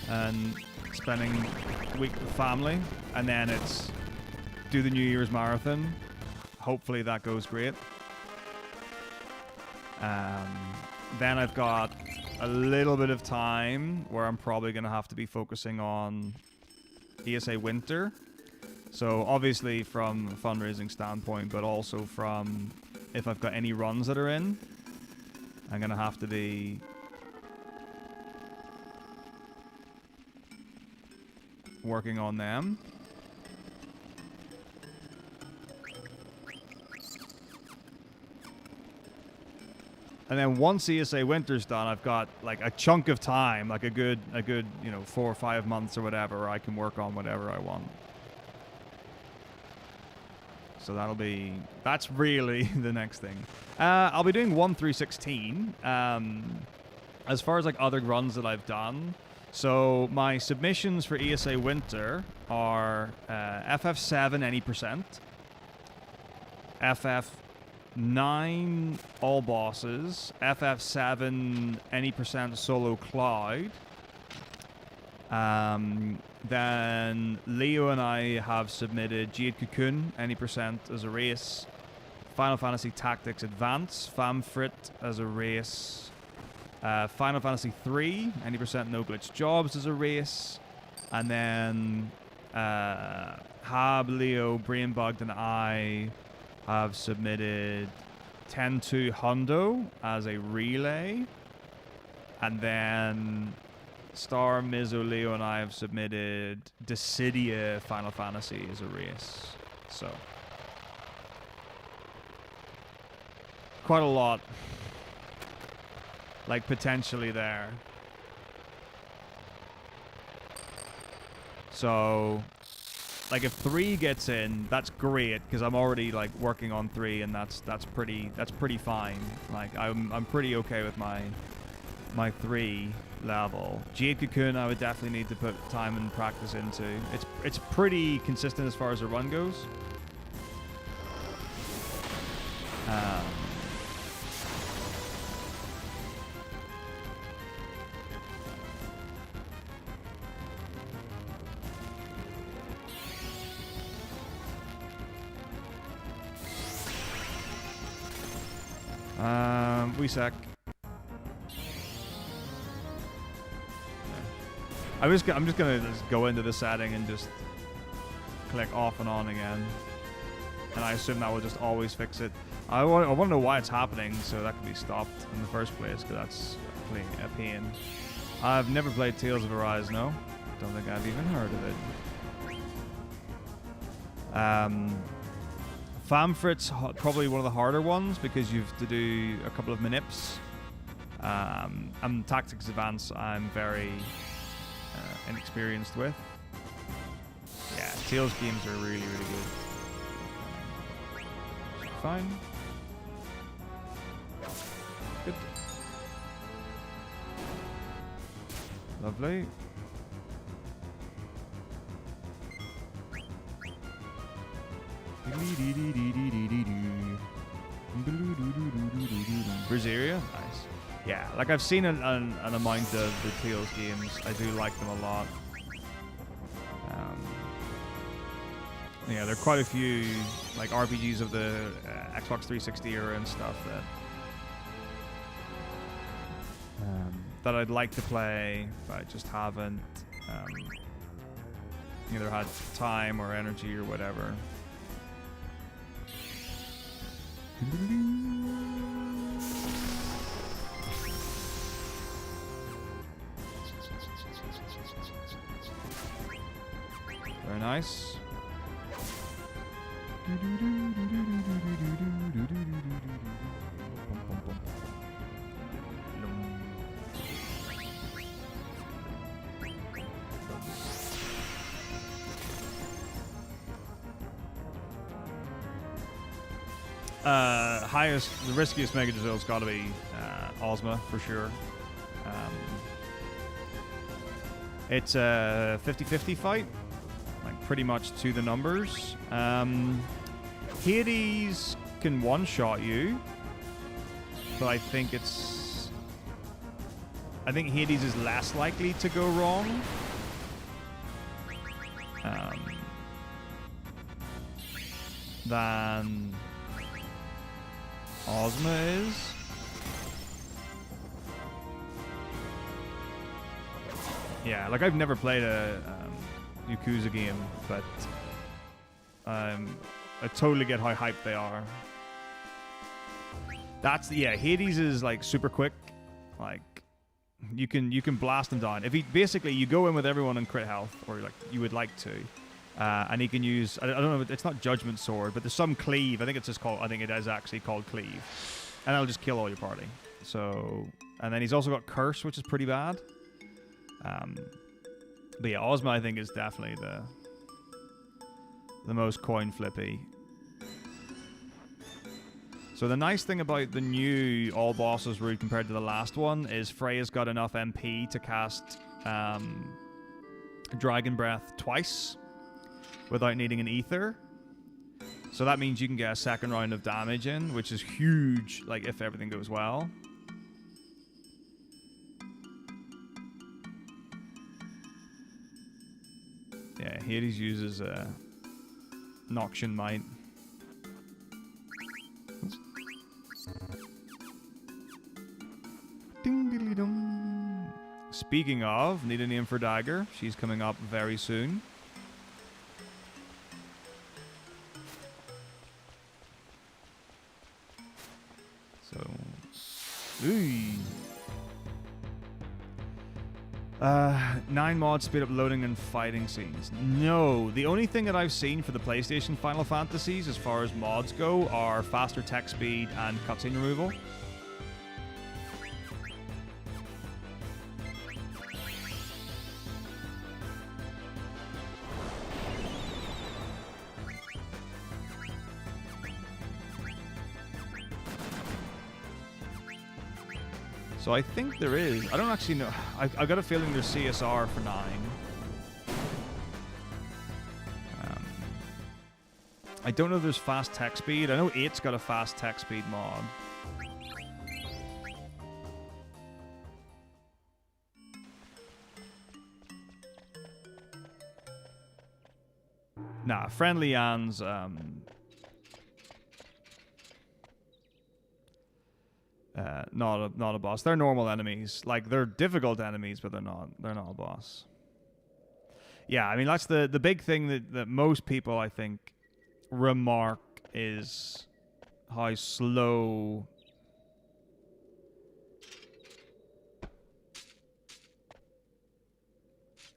and spending a week with family, and then it's do the New Year's marathon. Hopefully that goes great. Then I've got a little bit of time where I'm probably going to have to be focusing on ESA Winter. So obviously from a fundraising standpoint, but also from if I've got any runs that are in, I'm going to have to be working on them. And then once ESA Winter's done, I've got like a chunk of time, like a good 4 or 5 months or whatever, where I can work on whatever I want. So that's really the next thing. I'll be doing 1 through 16. As far as like other runs that I've done, so my submissions for ESA Winter are FF7 any percent, FF9 all bosses, FF7 any percent solo cloud. Then Leo and I have submitted Jade Cocoon any percent as a race, Final Fantasy Tactics Advance, Famfrit as a race. Final Fantasy 3, 90% no glitch jobs as a race. And then Hab, Leo, Brainbugged, and I have submitted 10-2 Hundo as a relay. And then Star, Mizzo, Leo, and I have submitted Dissidia Final Fantasy as a race. So, quite a lot. Like, potentially there. So, like, if 3 gets in, that's great, because I'm already, like, working on 3, and that's pretty fine. Like, I'm pretty okay with my 3 level. Jade Cocoon I would definitely need to put time and practice into. It's pretty consistent as far as the run goes. We sec. I'm just gonna go into the setting and just click off and on again, and I assume that will just always fix it. I want to know why it's happening, so that can be stopped in the first place, because that's a pain. I've never played Tales of Arise, no. Don't think I've even heard of it. Famfrit's probably one of the harder ones, because you have to do a couple of manips. And Tactics Advance I'm very inexperienced with. Yeah, Tales games are really, really good. Fine. Good. Lovely. Brazilia? Nice. Yeah, like I've seen an amount of the Tales games. I do like them a lot. Yeah, there are quite a few like RPGs of the Xbox 360 era and stuff that I'd like to play, but I just haven't either had time or energy or whatever. Very nice. The riskiest Mega Drizzle's got to be Ozma for sure. It's a 50-50 fight, like pretty much to the numbers. Hades can one-shot you, but I think Hades is less likely to go wrong. Than Ozma is. Yeah, like I've never played a Yakuza game, but I totally get how hyped they are. Hades is like super quick. Like you can blast him down. If he basically you go in with everyone on crit health, or like you would like to. And he can use, I don't know, it's not Judgment Sword, but there's some cleave. I think it is actually called cleave. And that'll just kill all your party. So, and then he's also got curse, which is pretty bad. But yeah, Ozma I think is definitely the most coin flippy. So the nice thing about the new all bosses route compared to the last one is Freya's got enough MP to cast Dragon Breath twice without needing an ether. So that means you can get a second round of damage in, which is huge, like if everything goes well. Yeah, Hades uses Noxian Might. Speaking of, need a name for Dagger. She's coming up very soon. So, ooh. 9 mods speed up loading and fighting scenes. No, the only thing that I've seen for the PlayStation Final Fantasies as far as mods go are faster text speed and cutscene removal. So I think there is. I don't actually know. I've got a feeling there's CSR for 9. I don't know if there's fast text speed. I know 8's got a fast text speed mod. Nah, Friendly Ann's not a boss. They're normal enemies. Like, they're difficult enemies, but they're not a boss. Yeah, I mean, that's the big thing that most people, I think, remark is how slow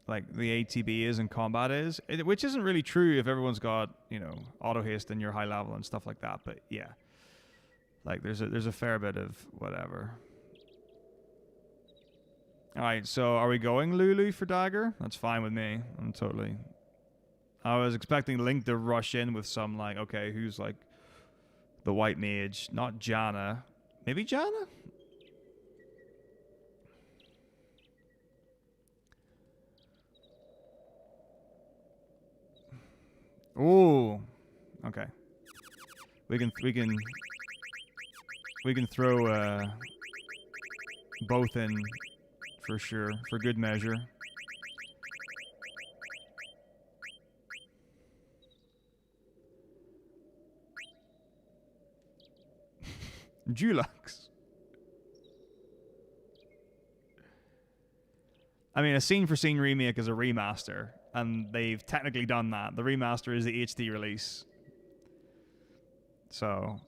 like the ATB is and combat is, which isn't really true if everyone's got, you know, auto haste in your high level and stuff like that. But yeah. Like, there's a fair bit of whatever. Alright, so are we going Lulu for Dagger? That's fine with me. I was expecting Link to rush in with some, like, okay, who's, like, the white mage? Not Janna. Maybe Janna? Ooh. Okay. We can throw both in for sure, for good measure. Dulux. I mean, a scene-for-scene remake is a remaster, and they've technically done that. The remaster is the HD release. So...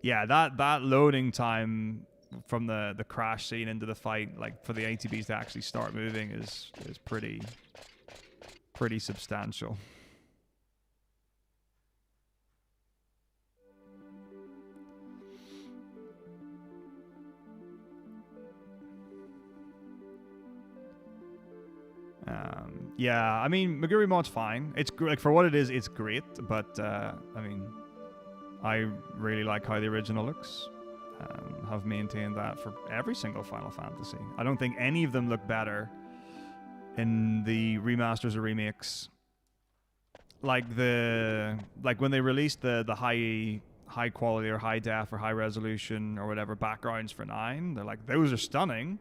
yeah, that loading time from the crash scene into the fight, like for the ATBs to actually start moving, is pretty substantial. Yeah, I mean, Meguri mod's fine. It's like, for what it is, it's great. But I mean, I really like how the original looks. Have maintained that for every single Final Fantasy. I don't think any of them look better in the remasters or remakes. Like when they released the high quality or high def or high resolution or whatever backgrounds for 9, they're like, those are stunning,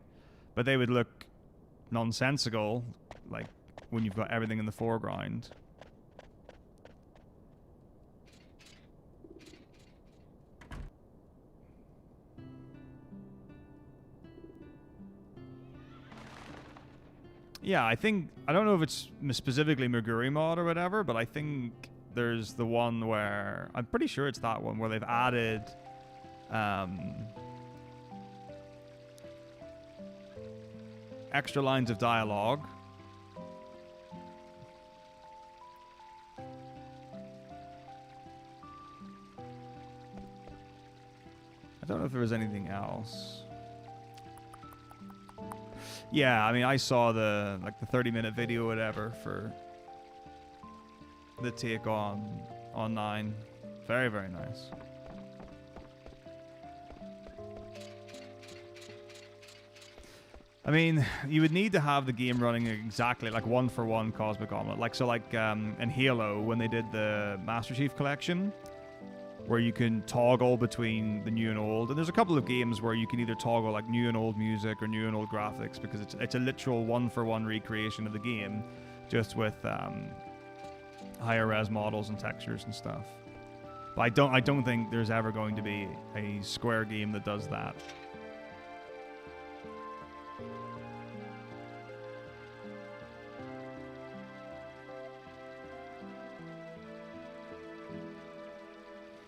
but they would look nonsensical like when you've got everything in the foreground. Yeah, I don't know if it's specifically Meguri mod or whatever, but I think there's the one where, I'm pretty sure it's that one, where they've added extra lines of dialogue. I don't know if there was anything else. Yeah, I mean, I saw the 30-minute video or whatever for the take on 9. Very, very nice. I mean, you would need to have the game running exactly like 1-for-1 Cosmic Omelette. Like, so like in Halo, when they did the Master Chief Collection, where you can toggle between the new and old. And there's a couple of games where you can either toggle like new and old music or new and old graphics, because it's a literal 1-for-1 recreation of the game, just with higher res models and textures and stuff. But I don't think there's ever going to be a Square game that does that.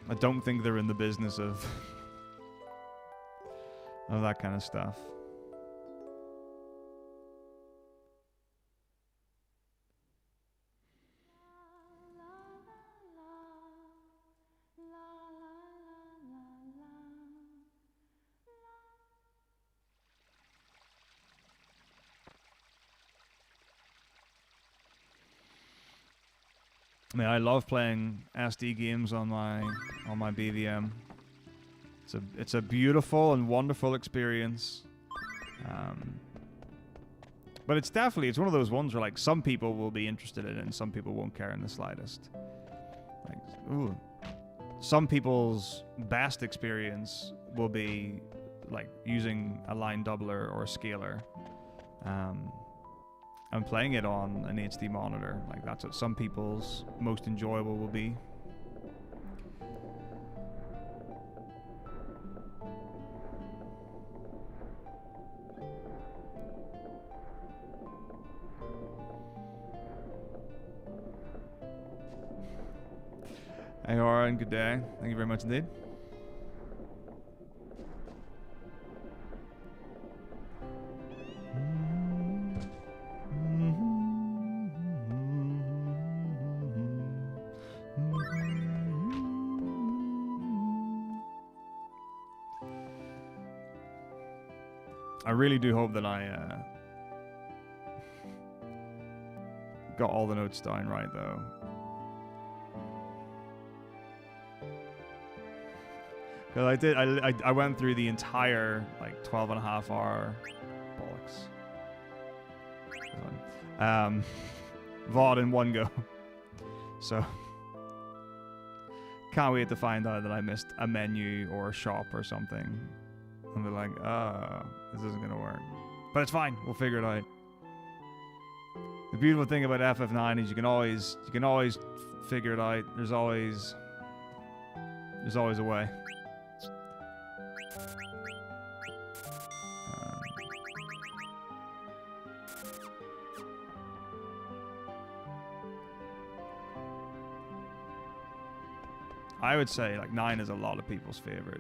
I don't think they're in the business of that kind of stuff. I mean, I love playing SD games on my BVM. It's a beautiful and wonderful experience. But it's one of those ones where like some people will be interested in it and some people won't care in the slightest. Like, ooh, some people's best experience will be like using a line doubler or a scaler. I'm playing it on an HD monitor. Like that's what some people's most enjoyable will be. Hey, Oren, good day. Thank you very much indeed. I really do hope that I got all the notes down right, though. Because I went through the entire, like, 12.5-hour bollocks. VOD in one go. So, can't wait to find out that I missed a menu or a shop or something. And they're like, oh, this isn't going to work. But it's fine. We'll figure it out. The beautiful thing about FF9 is you can always figure it out. There's always a way. I would say like 9 is a lot of people's favorite.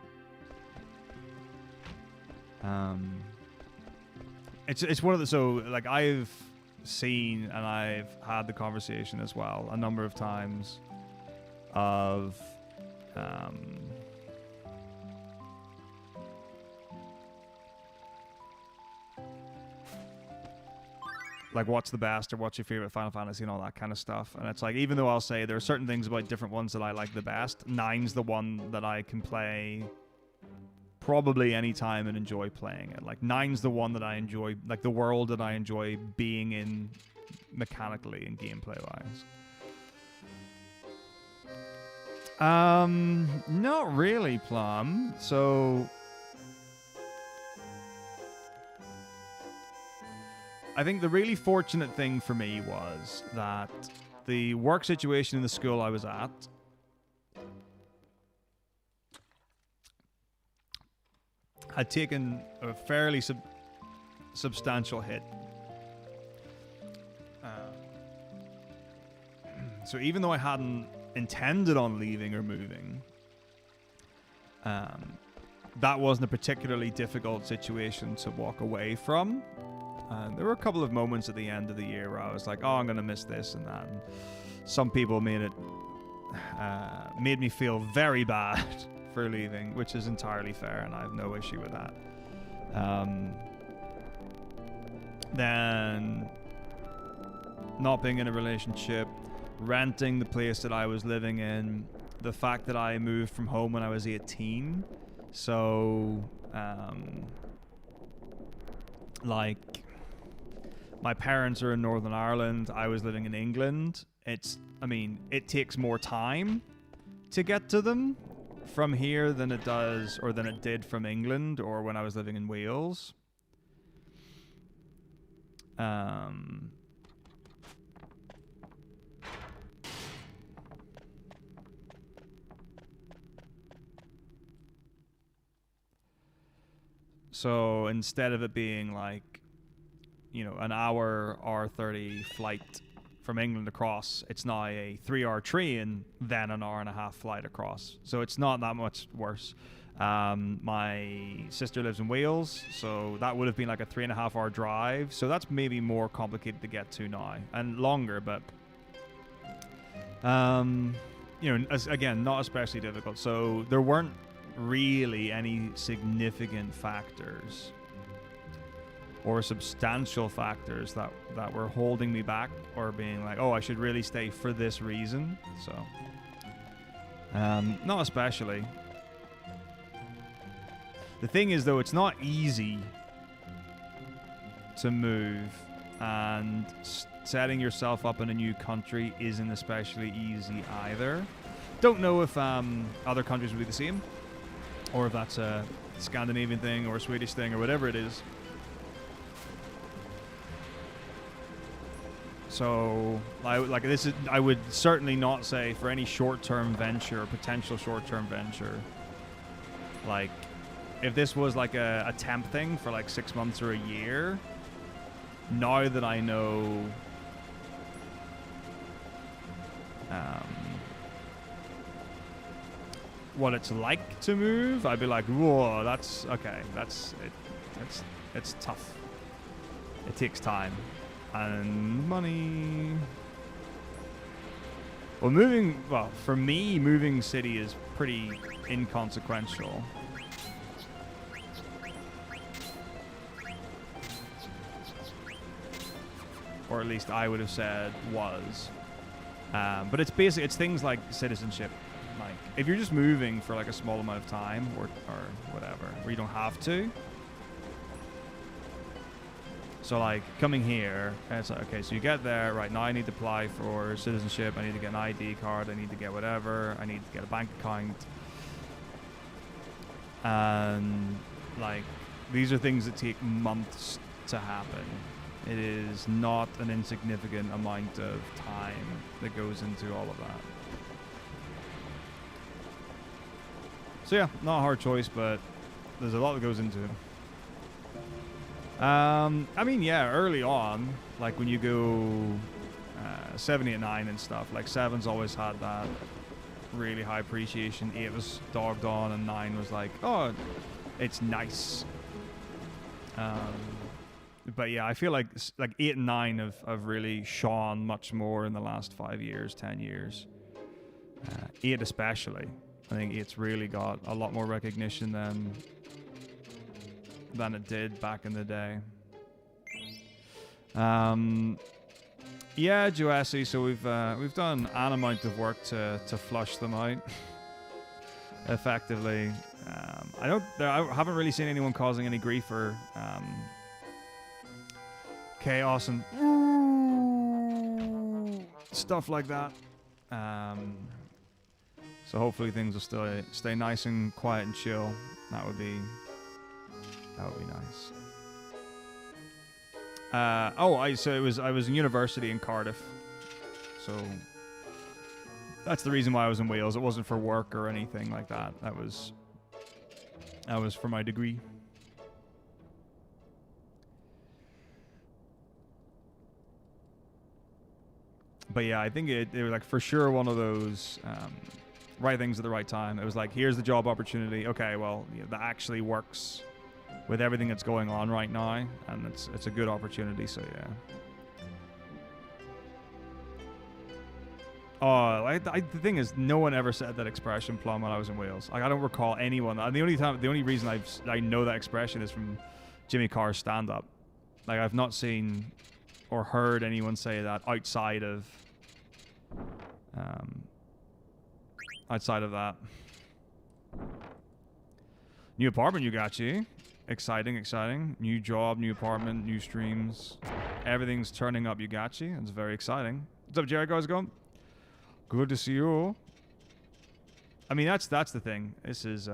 It's one of the, so like I've seen and I've had the conversation as well a number of times of like what's the best or what's your favorite Final Fantasy and all that kind of stuff. And it's like, even though I'll say there are certain things about different ones that I like the best, 9's the one that I can play probably any time and enjoy playing it. Like 9's the one that I enjoy, like the world that I enjoy being in mechanically and gameplay wise. Not really, Plum. So I think the really fortunate thing for me was that the work situation in the school I was at had taken a fairly substantial hit. So even though I hadn't intended on leaving or moving, that wasn't a particularly difficult situation to walk away from. There were a couple of moments at the end of the year where I was like, oh, I'm going to miss this and that. And some people made me feel very bad for leaving, which is entirely fair, and I have no issue with that. Then not being in a relationship, renting the place that I was living in, the fact that I moved from home when I was 18. So, like, my parents are in Northern Ireland. I was living in England. It takes more time to get to them from here than it does, or than it did from England or when I was living in Wales. So instead of it being like, you know, an hour or 30 flight from England across, it's now a 3-hour train, then an hour and a half flight across. So it's not that much worse. My sister lives in Wales, so that would have been like a 3.5 hour drive. So that's maybe more complicated to get to now and longer, but you know, again, not especially difficult. So there weren't really any significant factors or substantial factors that were holding me back or being like, oh, I should really stay for this reason. So not especially. The thing is, though, it's not easy to move, and setting yourself up in a new country isn't especially easy either. Don't know if other countries would be the same, or if that's a Scandinavian thing or a Swedish thing or whatever it is. So, I would certainly not say for any short-term venture or potential short-term venture, like, if this was like a temp thing for like 6 months or a year, now that I know what it's like to move, I'd be like, whoa, that's okay. It's tough. It takes time and money. Well, for me, moving city is pretty inconsequential. Or at least I would have said was. But it's basically, it's things like citizenship. Like, if you're just moving for like a small amount of time or whatever, where you don't have to. So like coming here, it's like, okay, so you get there, right, now I need to apply for citizenship, I need to get an ID card, I need to get whatever, I need to get a bank account. And like, these are things that take months to happen. It is not an insignificant amount of time that goes into all of that. So yeah, not a hard choice, but there's a lot that goes into it. I mean, yeah, early on, like when you go 7, 8, 9 and stuff, like 7's always had that really high appreciation. 8 was dogged on, and 9 was like, oh, it's nice. But yeah, I feel like 8 and 9 have really shone much more in the last 5 years, 10 years. 8 especially. I think 8's really got a lot more recognition than it did back in the day. Yeah, Joassi, so we've done an amount of work to flush them out effectively. I haven't really seen anyone causing any grief or chaos and stuff like that. So hopefully things will stay nice and quiet and chill. That would be nice. So I was in university in Cardiff. So that's the reason why I was in Wales. It wasn't for work or anything like that. That was for my degree. But yeah, I think it was like for sure one of those right things at the right time. It was like, here's the job opportunity. Okay, well, yeah, that actually works with everything that's going on right now, and it's a good opportunity. So yeah. Oh, the thing is, no one ever said that expression, Plum, when I was in Wales. Like, I don't recall anyone. The only reason I know that expression is from Jimmy Carr's stand-up. Like, I've not seen or heard anyone say that outside of that. New apartment, you got you. Exciting. New job, new apartment, new streams. Everything's turning up, you got you. It's very exciting. What's up, Jared? How's it going? Good to see you. I mean, that's the thing. This is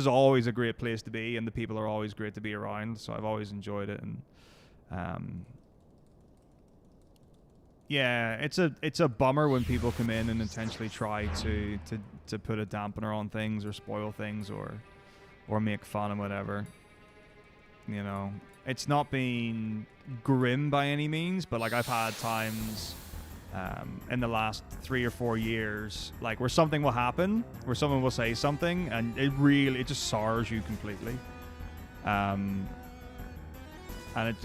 always a great place to be, and the people are always great to be around. So I've always enjoyed it, and yeah, it's a bummer when people come in and intentionally try to put a dampener on things or spoil things or or make fun and whatever. You know, it's not been grim by any means, but like I've had times in the last 3 or 4 years, like where something will happen, where someone will say something, and it just sours you completely. And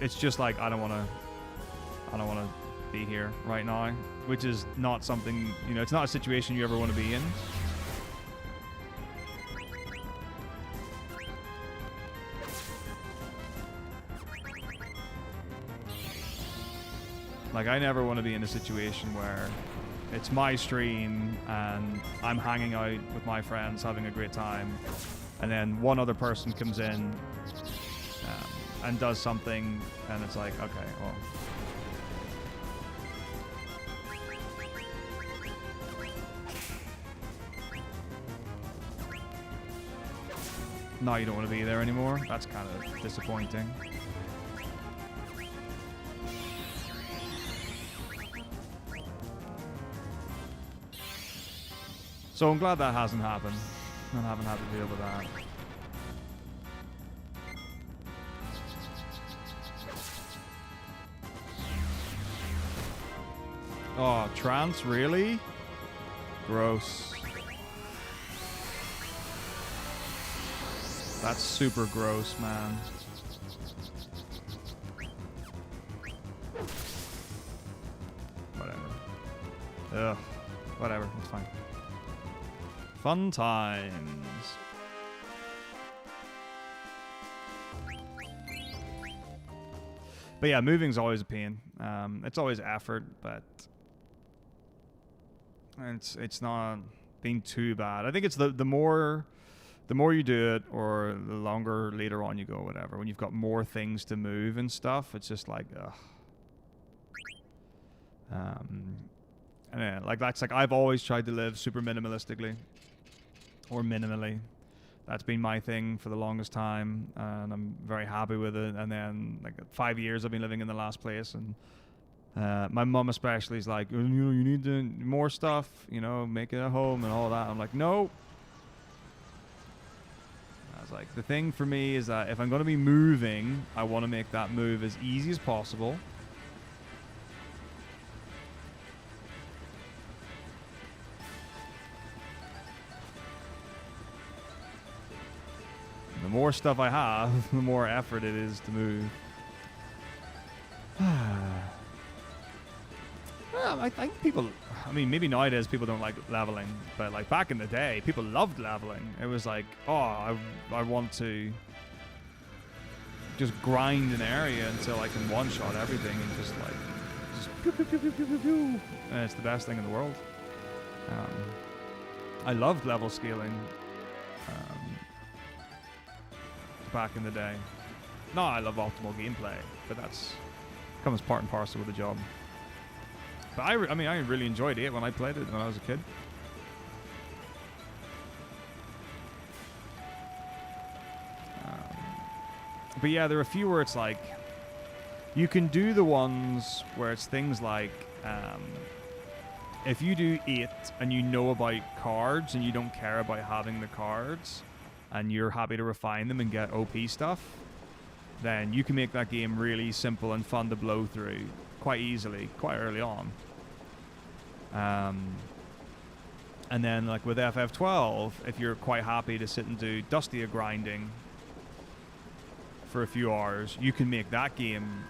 it's just like I don't want to be here right now, which is not something, you know, it's not a situation you ever want to be in. Like, I never want to be in a situation where it's my stream and I'm hanging out with my friends, having a great time, and then one other person comes in and does something, and it's like, okay, well. Now you don't want to be there anymore. That's kind of disappointing. So I'm glad that hasn't happened. I haven't had to deal with that. Oh, trance? Really? Gross. That's super gross, man. Whatever. Ugh. Whatever. It's fine. Fun times. But yeah, moving's always a pain. It's always effort, but it's not been too bad. I think it's the more you do it, or the longer later on you go, whatever. When you've got more things to move and stuff, it's just like, ugh. And yeah, like that's like I've always tried to live super minimalistically. Or minimally. That's been my thing for the longest time, and I'm very happy with it. And then, like 5 years I've been living in the last place, and my mum especially is like, you know, you need to more stuff, you know, make it a home and all that. I'm like, no. I was like, the thing for me is that if I'm going to be moving, I want to make that move as easy as possible. The more stuff I have, the more effort it is to move. Well, I think people, I mean, maybe nowadays people don't like leveling, but like back in the day, people loved leveling. It was like, oh, I want to just grind an area until I can one-shot everything and just like, pew, pew, pew, pew, pew, pew, pew. And it's the best thing in the world. I loved level scaling. Back in the day. No, I love optimal gameplay, but that's comes part and parcel with the job. But I mean, I really enjoyed it when I played it when I was a kid. But yeah, there are a few where it's like, you can do the ones where it's things like, if you do 8 and you know about cards and you don't care about having the cards, and you're happy to refine them and get OP stuff, then you can make that game really simple and fun to blow through quite easily, quite early on. And then like with FF12, if you're quite happy to sit and do dustier grinding for a few hours, you can make that game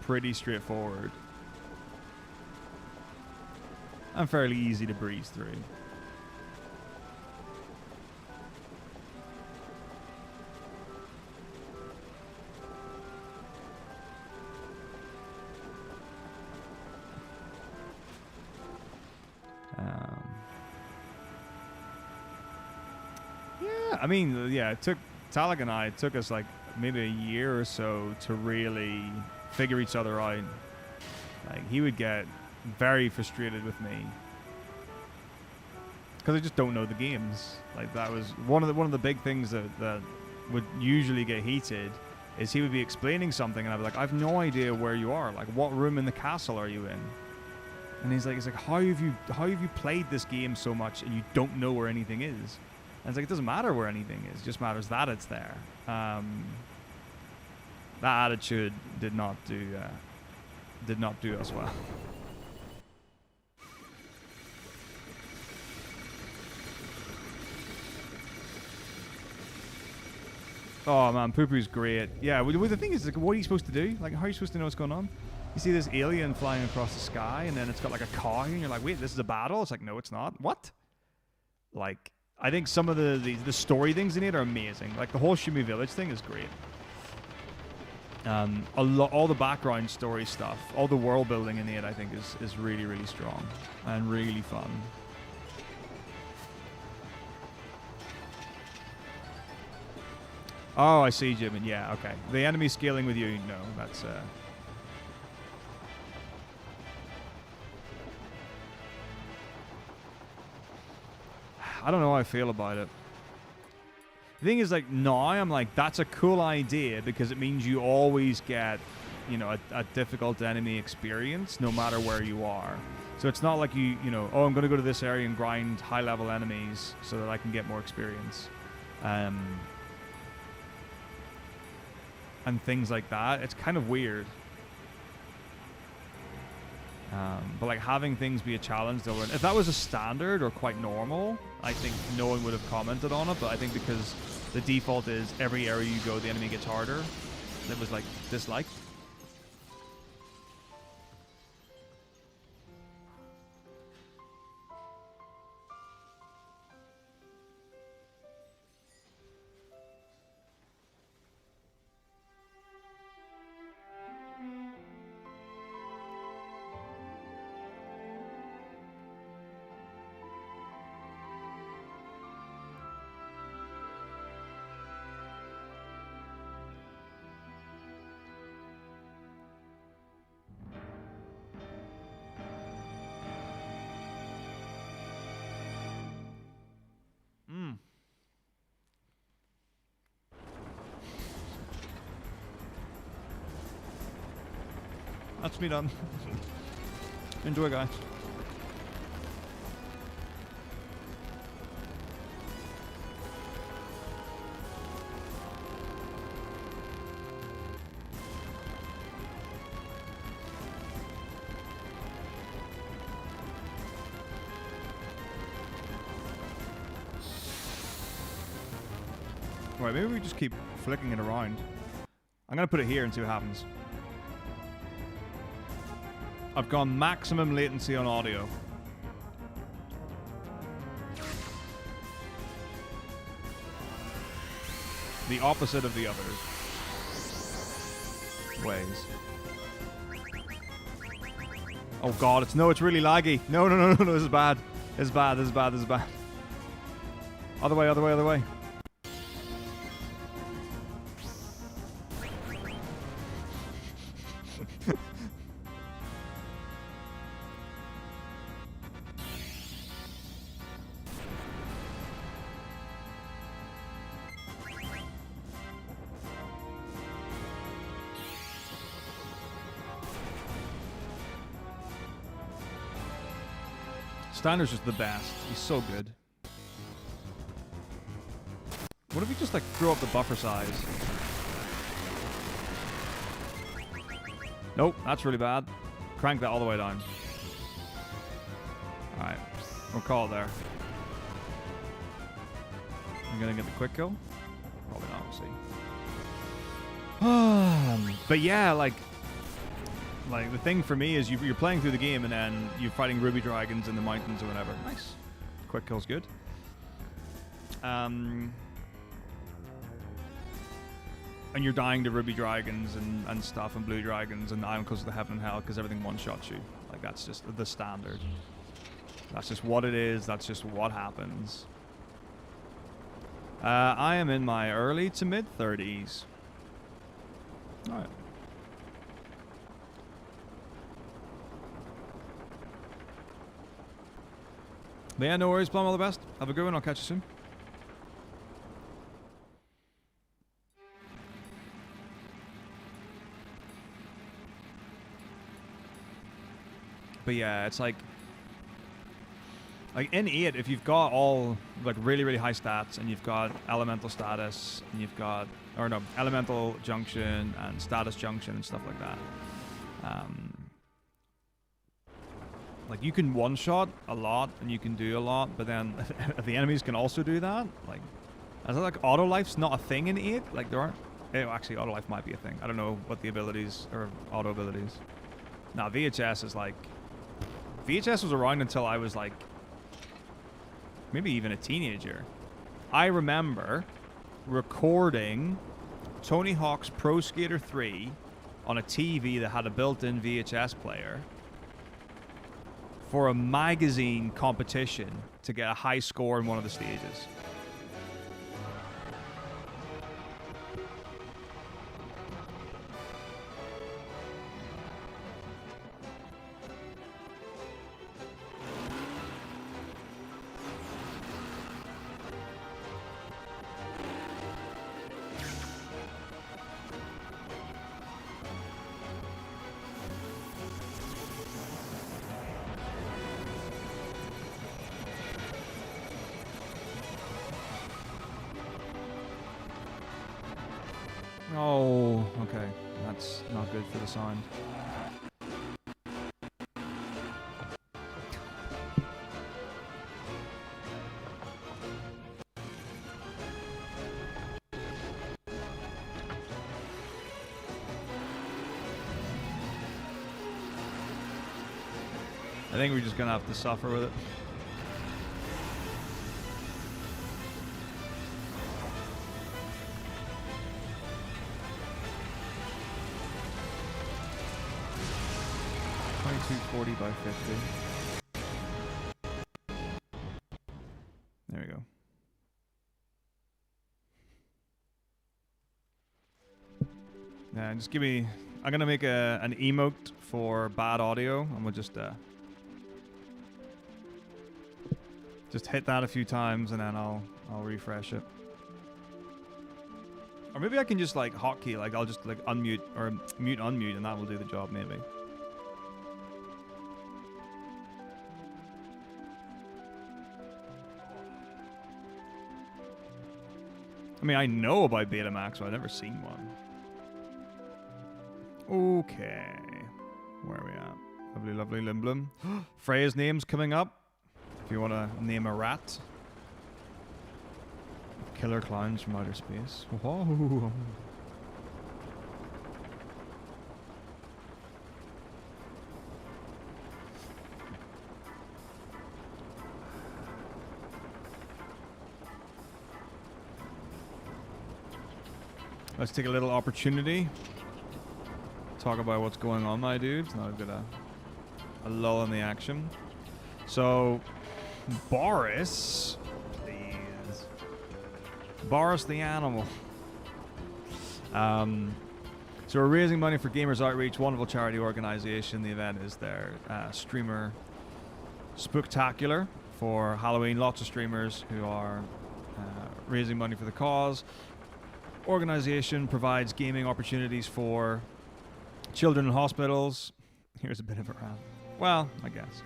pretty straightforward and fairly easy to breeze through. Yeah, I mean, yeah, it took Talek and I, it took us like maybe a year or so to really figure each other out. Like, he would get very frustrated with me because I just don't know the games. Like, that was one of the big things that would usually get heated, is he would be explaining something and I'd be like, I've no idea where you are. Like, what room in the castle are you in? And he's like, how have you played this game so much and you don't know where anything is? And it's like, it doesn't matter where anything is. It just matters that it's there. That attitude did not do us well. Oh man, Poo-Poo's great. Yeah, well, the thing is, like, what are you supposed to do? Like, how are you supposed to know what's going on? You see this alien flying across the sky, and then it's got like a car here, and you're like, wait, this is a battle? It's like, no, it's not. What? Like, I think some of the story things in it are amazing. Like, the whole Shumi Village thing is great. All the background story stuff, all the world building in it, I think is really, really strong and really fun. Oh, I see, Jimin. Yeah, okay. The enemy scaling with you, no, that's I don't know how I feel about it. The thing is, like, now I'm like, that's a cool idea because it means you always get, you know, a difficult enemy experience no matter where you are. So it's not like you know, oh, I'm going to go to this area and grind high-level enemies so that I can get more experience. And things like that. It's kind of weird. But like having things be a challenge, if that was a standard or quite normal, I think no one would have commented on it. But I think because the default is every area you go, the enemy gets harder, it was like disliked. That's me done. Enjoy, guys. Right, maybe we just keep flicking it around. I'm gonna put it here and see what happens. I've gone maximum latency on audio. The opposite of the others. Ways. Oh god, it's really laggy. No, this is bad. This is bad, this is bad, this is bad. Other way, other way, other way. Steiner's just the best. He's so good. What if we just like throw up the buffer size? Nope, that's really bad. Crank that all the way down. Alright, we'll call it there. I'm gonna get the quick kill? Probably not, we'll see. But yeah, like the thing for me is you're playing through the game and then you're fighting ruby dragons in the mountains or whatever. Nice. Quick kill's good. And you're dying to ruby dragons and stuff and blue dragons and iron close to heaven and hell because everything one-shots you. Like, that's just the standard. That's just what it is. That's just what happens. I am in my early to mid-30s. Alright. But yeah, no worries, Plum, all the best. Have a good one, I'll catch you soon. But yeah, it's like Like in 8, if you've got all like really, really high stats and you've got elemental status and you've got, or no, elemental junction and status junction and stuff like that. Like you can one-shot a lot and you can do a lot, but then if the enemies can also do that, like, is it like auto life's not a thing in 8? Like there aren't. Actually, auto life might be a thing. I don't know what the abilities or auto abilities. Nah, VHS is like, VHS was around until I was like, maybe even a teenager. I remember recording Tony Hawk's Pro Skater 3 on a TV that had a built-in VHS player for a magazine competition to get a high score in one of the stages. Oh, okay. That's not good for the sound. I think we're just gonna have to suffer with it. $22.40 by 50. There we go. Yeah, just give me. I'm gonna make an emote for bad audio, and we'll just hit that a few times, and then I'll refresh it. Or maybe I can just like hotkey, like I'll just like unmute or mute unmute, and that will do the job maybe. I mean, I know about Betamax, but I've never seen one. Okay. Where are we at? Lovely, lovely Limblum. Freya's name's coming up. If you want to name a rat. Killer clowns from outer space. Whoa. Let's take a little opportunity. Talk about what's going on, my dudes. Now I've got a lull in the action. So, Boris, please. Boris the animal. So we're raising money for Gamers Outreach, wonderful charity organization. The event is their streamer spooktacular for Halloween. Lots of streamers who are raising money for the cause. Organization provides gaming opportunities for children in hospitals. Here's a bit of a rant. Well, I guess.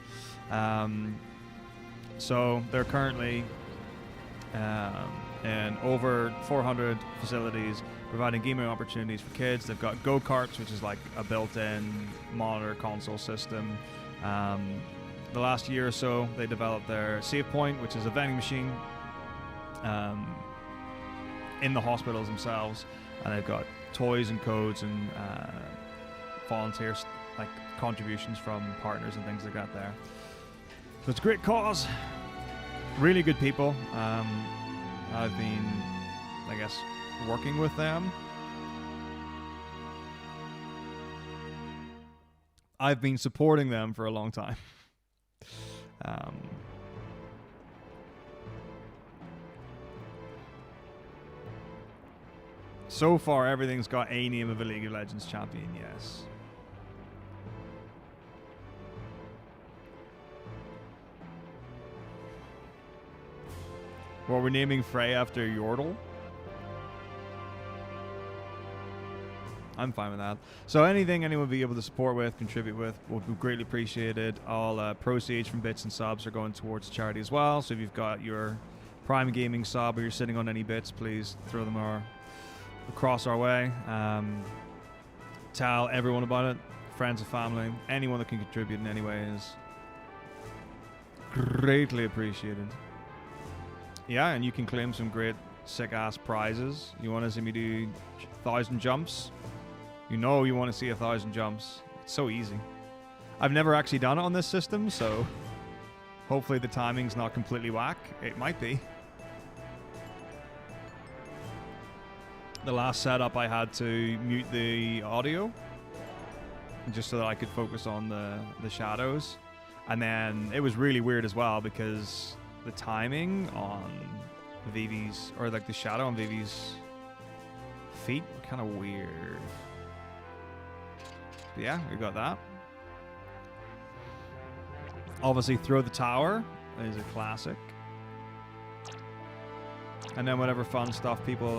So they're currently in over 400 facilities providing gaming opportunities for kids. They've got go-karts, which is like a built-in monitor console system. The last year or so, they developed their Save Point, which is a vending machine in the hospitals themselves, and they've got toys and codes and volunteers, like contributions from partners and things like that there. So it's a great cause, really good people. I've been, I guess, working with them. I've been supporting them for a long time. So far, everything's got a name of a League of Legends champion, yes. Well, we're naming Frey after Yordle. I'm fine with that. So anything anyone will be able to support with, contribute with, would be greatly appreciated. All proceeds from bits and subs are going towards charity as well. So if you've got your Prime Gaming sub or you're sitting on any bits, please throw them across our way. Tell everyone about it, friends and family, anyone that can contribute in any way is greatly appreciated. Yeah, and you can claim some great sick-ass prizes. You want to see me do 1,000 jumps? You know you want to see 1,000 jumps. It's so easy. I've never actually done it on this system, so hopefully the timing's not completely whack. It might be. The last setup I had to mute the audio just so that I could focus on the shadows. And then it was really weird as well because the timing on Vivi's, or like the shadow on Vivi's feet, kind of weird. But yeah, we got that. Obviously, Throw the Tower is a classic. And then whatever fun stuff people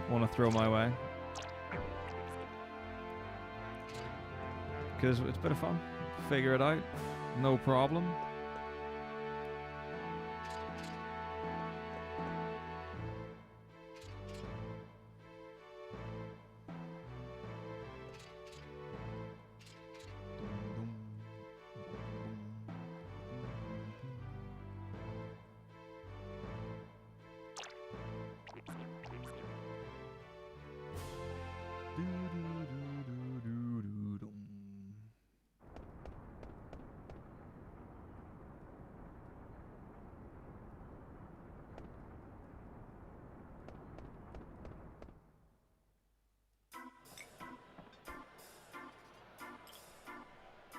want to throw my way. Because it's a bit of fun. Figure it out. No problem.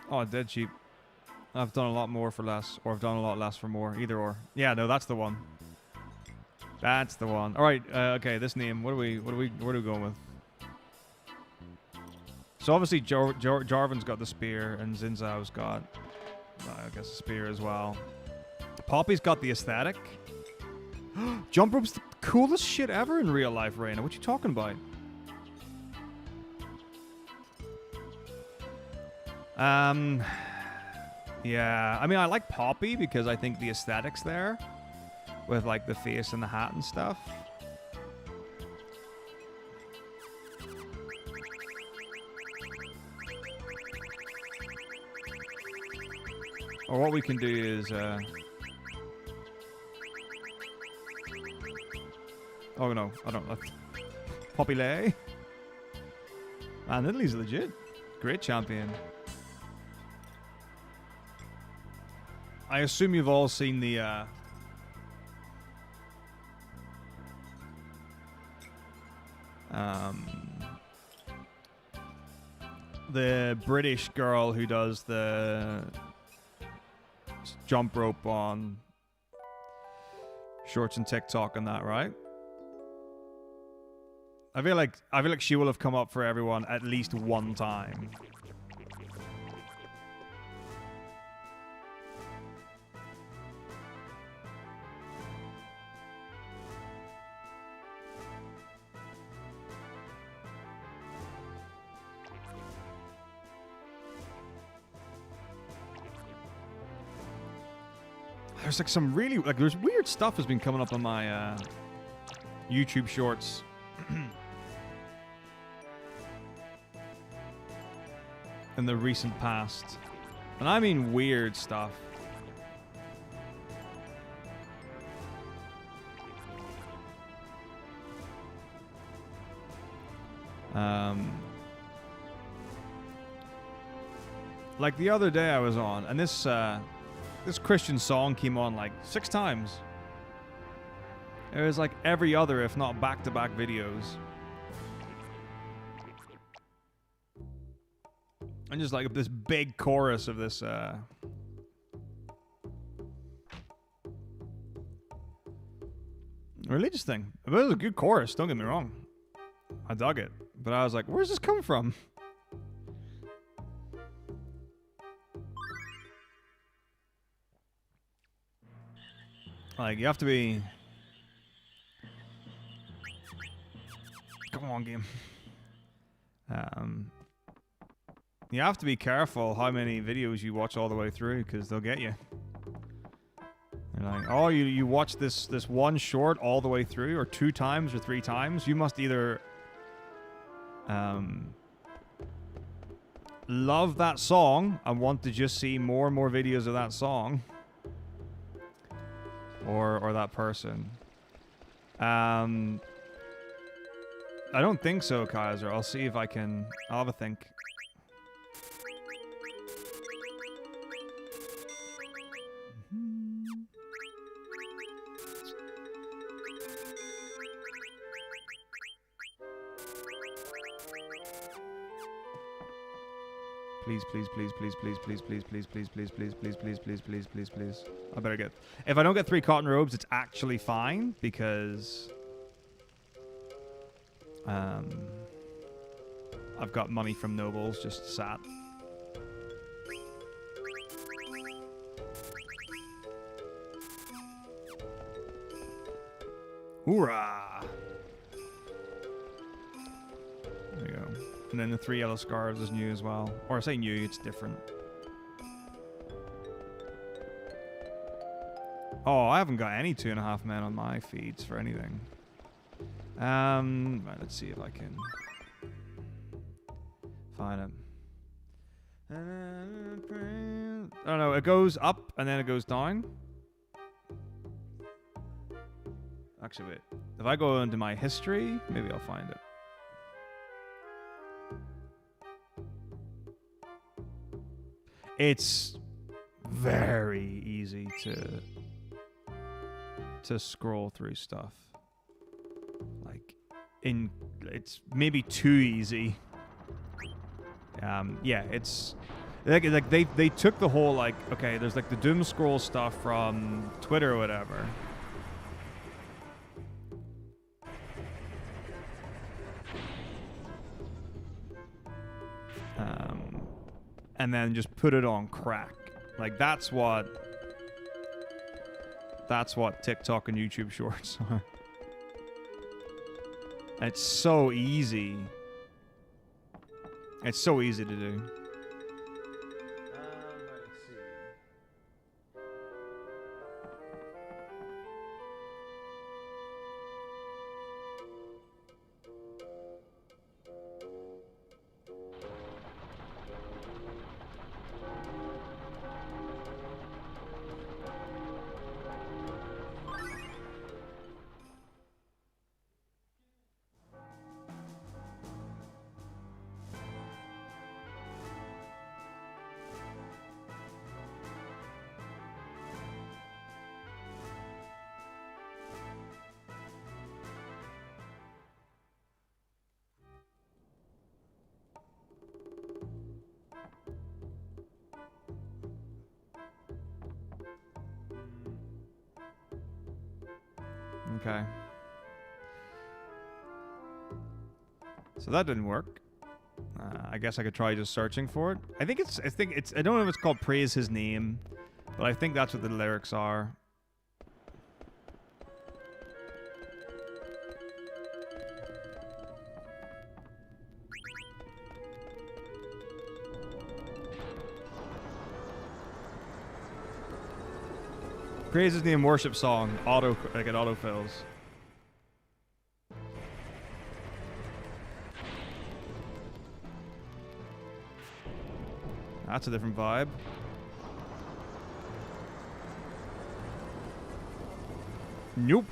Oh, dead cheap. I've done a lot more for less, or I've done a lot less for more. Either or. Yeah, no, that's the one. That's the one. All right. Okay, this name. Where are we going with? So obviously, Jarvan's got the spear, and Zinzao's got, I guess, a spear as well. Poppy's got the aesthetic. Jump rope's the coolest shit ever in real life, Reina. What you talking about? Yeah, I mean, I like Poppy because I think the aesthetic's there with like the face and the hat and stuff. Or what we can do is, oh no, I don't know. Poppy Lay. Man, Italy's legit. Great champion. I assume you've all seen the British girl who does the jump rope on shorts and TikTok and that, right? I feel like she will have come up for everyone at least one time. There's like some really, like, there's weird stuff has been coming up on my YouTube shorts. In the recent past. And I mean weird stuff. Like the other day I was on, and this Christian song came on like 6 times. It was like every other, if not back-to-back videos. And just like this big chorus of this religious thing. It was a good chorus, don't get me wrong. I dug it. But I was like, where's this coming from? Like, you have to be... Come on, game. You have to be careful how many videos you watch all the way through, because they'll get you. They're like, oh, you watch this one short all the way through, or 2 times or 3 times. You must either love that song and want to just see more and more videos of that song, or that person. I don't think so, Kaiser. I'll see if I can. I'll have a think. Please, please, please, please, please, please, please, please, please, please, please, please, please, please, please, please, please. I better get... If I don't get 3 cotton robes, it's actually fine, because... I've got money from nobles just sat. Hoorah! There we go. And then the 3 yellow scarves is new as well. Or I say new, it's different. Oh, I haven't got any 2.5 men on my feeds for anything. Right, let's see if I can find it. I don't know, it goes up and then it goes down. Actually, wait. If I go into my history, maybe I'll find it. It's very easy to scroll through stuff. Like, it's maybe too easy. Yeah, it's like they took the whole, like, okay, there's like the doom scroll stuff from Twitter or whatever. And then just put it on crack. Like, that's what TikTok and YouTube Shorts are. It's so easy. It's so easy to do. Let's see. Okay. So that didn't work. I guess I could try just searching for it. I think it's, I don't know if it's called Praise His Name, but I think that's what the lyrics are. Praise His Name worship song. It autofills. That's a different vibe. Nope.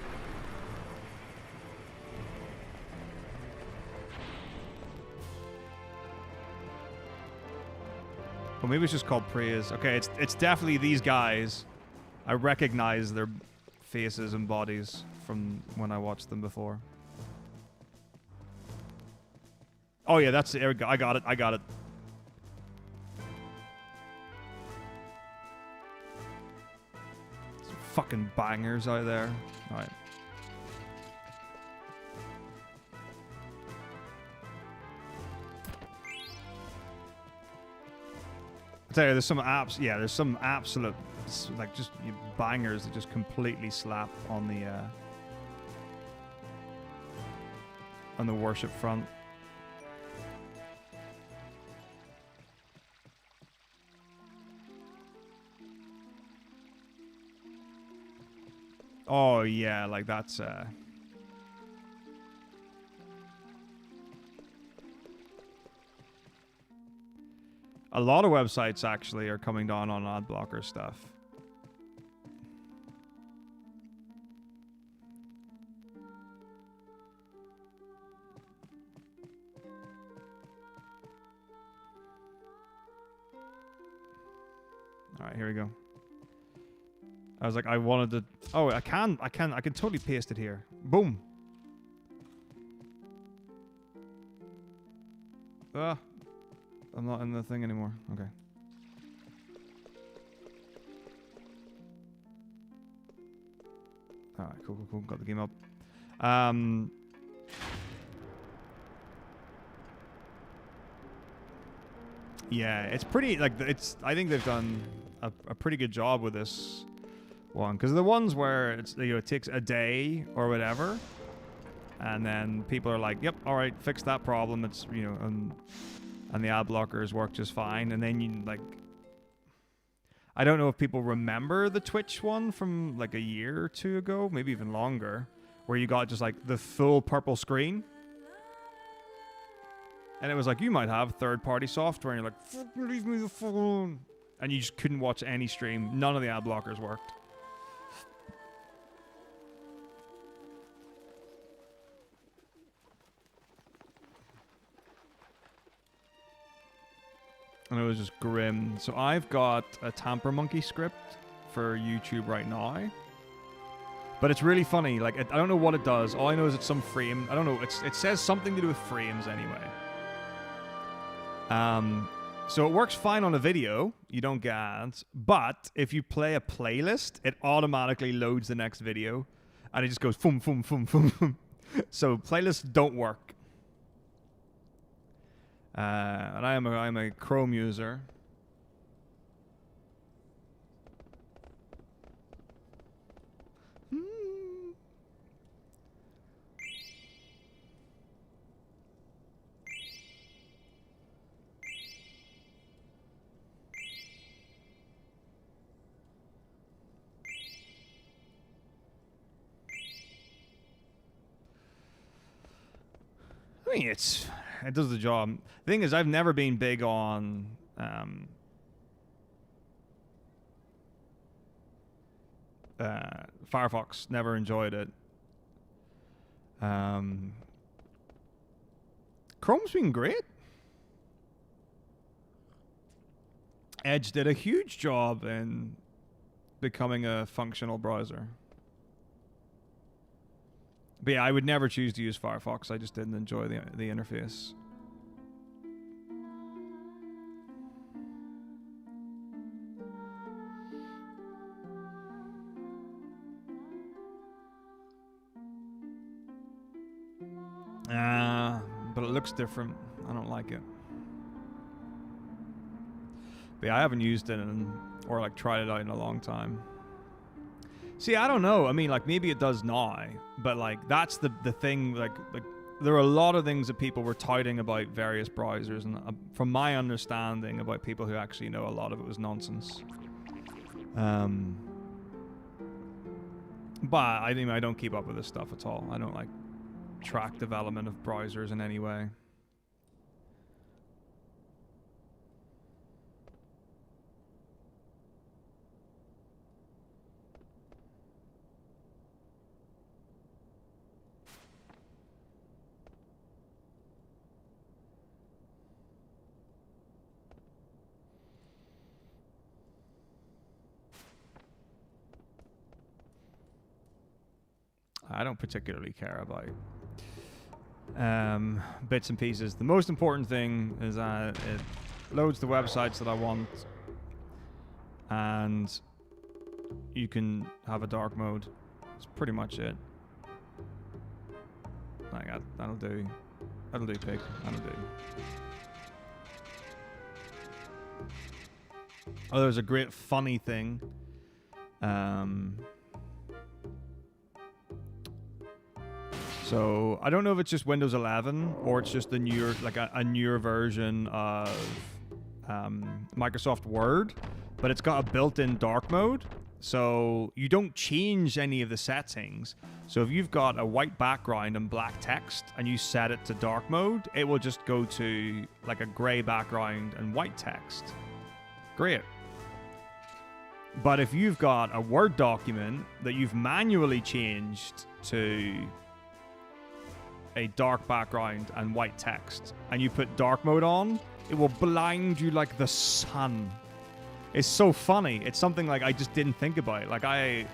Well, maybe it's just called Praise. Okay, it's definitely these guys. I recognize their faces and bodies from when I watched them before. Oh yeah, that's it. I got it. I got it. Some fucking bangers out there. All right. I tell you, there's some apps. Yeah, there's some absolute, like, just bangers that just completely slap on the worship front. Oh yeah, like that's a lot of websites actually are coming down on ad blocker stuff. All right, here we go. I was like, I wanted to. Oh, I can totally paste it here. Boom. Ah, I'm not in the thing anymore. Okay. All right, cool. Got the game up. Yeah, it's pretty, like, it's, I think they've done a pretty good job with this one. Because the ones where it's, you know, it takes a day or whatever, and then people are like, yep, all right, fix that problem. It's, you know, and the ad blockers work just fine. And then you, like, I don't know if people remember the Twitch one from, like, a year or two ago, maybe even longer, where you got just, like, the full purple screen. And it was like, you might have third-party software, and you're like, fucking leave me the phone. And you just couldn't watch any stream. None of the ad blockers worked. And it was just grim. So I've got a Tamper Monkey script for YouTube right now. But it's really funny. Like, I don't know what it does. All I know is it's some frame. I don't know. It says something to do with frames anyway. So it works fine on a video. You don't get ads. But if you play a playlist, it automatically loads the next video. And it just goes boom, boom, boom, boom, boom. So playlists don't work. And I'm a Chrome user. I mean, it does the job. The thing is, I've never been big on Firefox. Never enjoyed it. Chrome's been great. Edge did a huge job in becoming a functional browser. But yeah, I would never choose to use Firefox. I just didn't enjoy the interface. But it looks different. I don't like it. But yeah, I haven't used it or like tried it out in a long time. See, I don't know. I mean, like, maybe it does now, but like that's the thing. Like there are a lot of things that people were touting about various browsers, and from my understanding about people who actually know, a lot of it was nonsense. But I think I don't keep up with this stuff at all. I don't like track development of browsers in any way. I don't particularly care about bits and pieces. The most important thing is that it loads the websites that I want, and you can have a dark mode. That's pretty much it. Like, that'll do. That'll do, pig. That'll do. Oh, there's a great funny thing. So I don't know if it's just Windows 11 or it's just the newer, like a newer version of Microsoft Word, but it's got a built-in dark mode. So you don't change any of the settings. So if you've got a white background and black text and you set it to dark mode, it will just go to like a gray background and white text. Great. But if you've got a Word document that you've manually changed to a dark background and white text, and you put dark mode on, it will blind you like the sun. It's so funny. It's something like I just didn't think about. Like I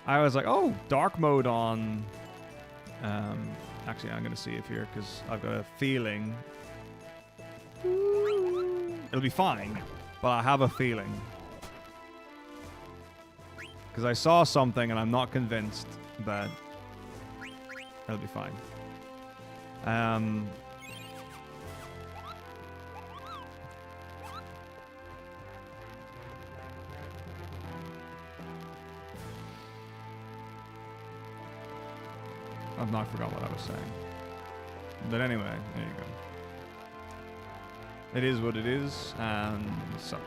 was like, oh, dark mode on. Actually, I'm gonna see if here because I've got a feeling it'll be fine, but I have a feeling because I saw something and I'm not convinced, but it'll be fine. I've not forgot what I was saying. But anyway, there you go. It is what it is, and such.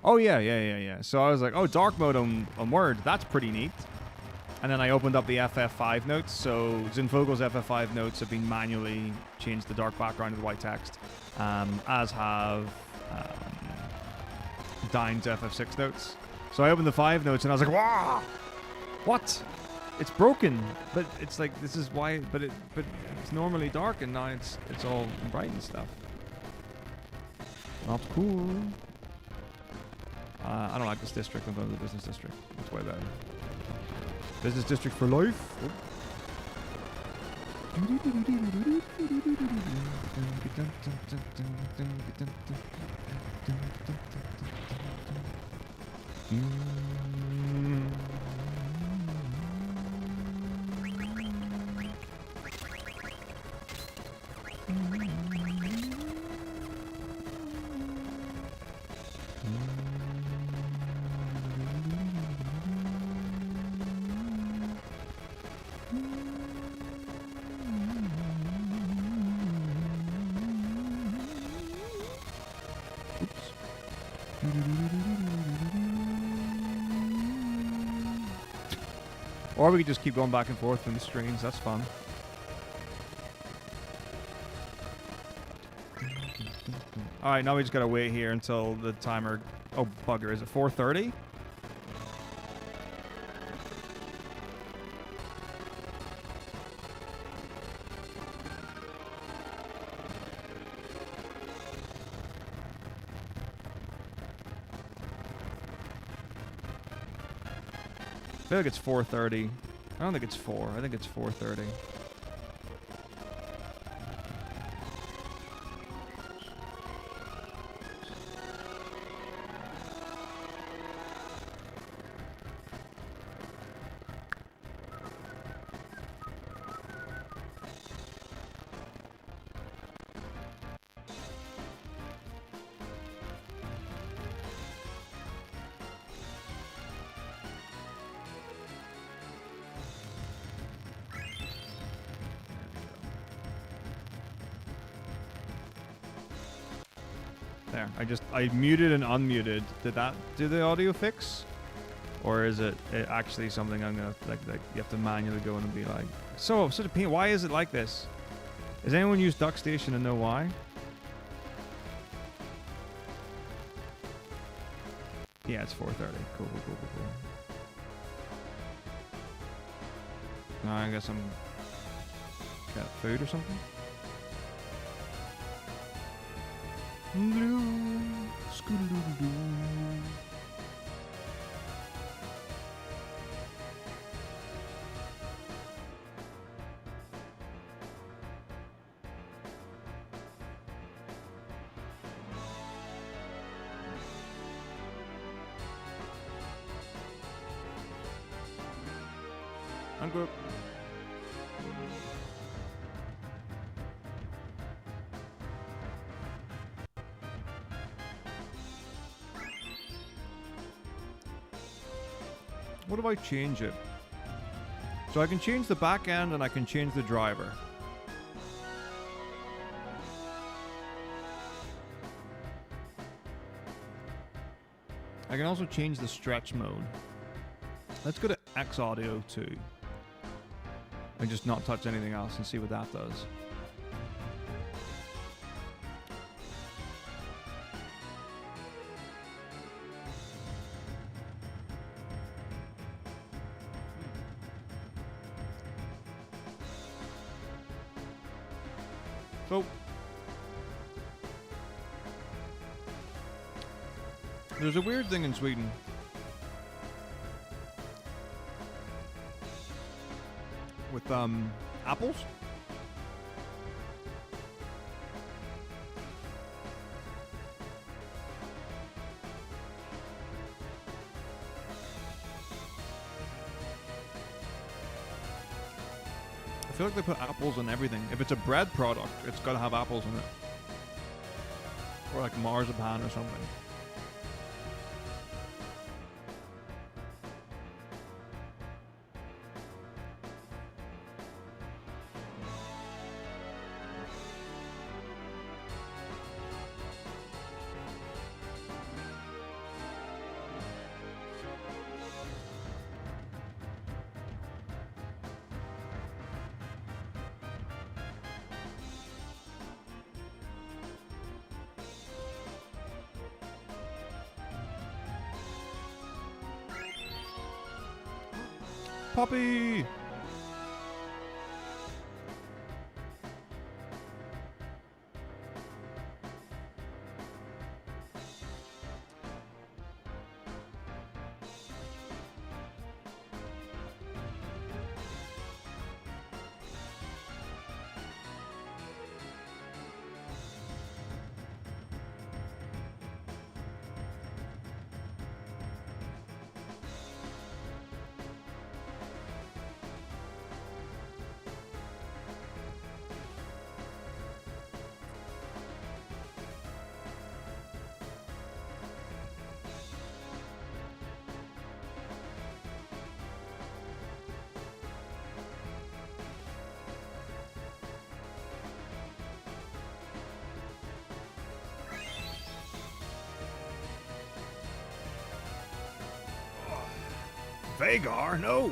Oh, yeah. So I was like, oh, dark mode on Word. That's pretty neat. And then I opened up the FF5 notes. So Zinfogel's FF5 notes have been manually changed to dark background with white text, as have Dine's FF6 notes. So I opened the 5 notes and I was like, wow, what? It's broken. But it's like, this is why, but it's normally dark and now it's all bright and stuff. Not cool. I don't like this district. I'm going to the business district. It's way better. Business district for life. Or we could just keep going back and forth from the screens. That's fun. Alright, now we just gotta wait here until the timer... Oh, bugger. Is it 4:30? I feel like it's 4:30. I don't think it's 4. I think it's 4:30. There, I muted and unmuted. Did that do the audio fix? Or is it actually something I'm gonna, like you have to manually go in and be like, so, such a pain, why is it like this? Has anyone used DuckStation and know why? Yeah, it's 4:30. Cool. I guess I'm got food or something? Blue, scoo-doo-doo-doo. I'm good. What if I change it? So I can change the back end and I can change the driver. I can also change the stretch mode. Let's go to X Audio 2. And just not touch anything else and see what that does. So, there's a weird thing in Sweden. With apples. I feel like they put apples in everything. If it's a bread product, it's got to have apples in it. Or like marzipan or something. Poppy! Vagar, no!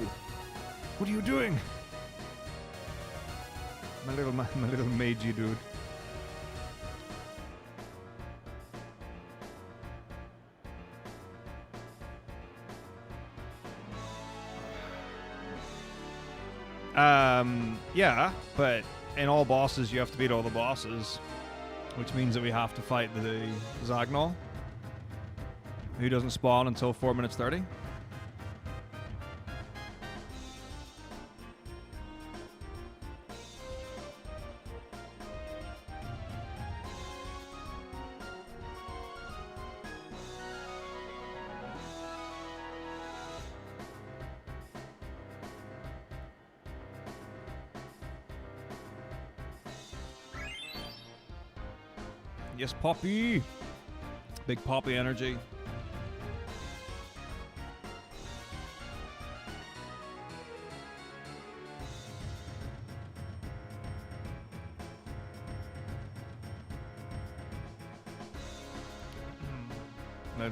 What are you doing? My little magey dude. Yeah, but in all bosses you have to beat all the bosses, which means that we have to fight the Zagnol, who doesn't spawn until 4 minutes 30. Yes, Poppy! Big Poppy energy.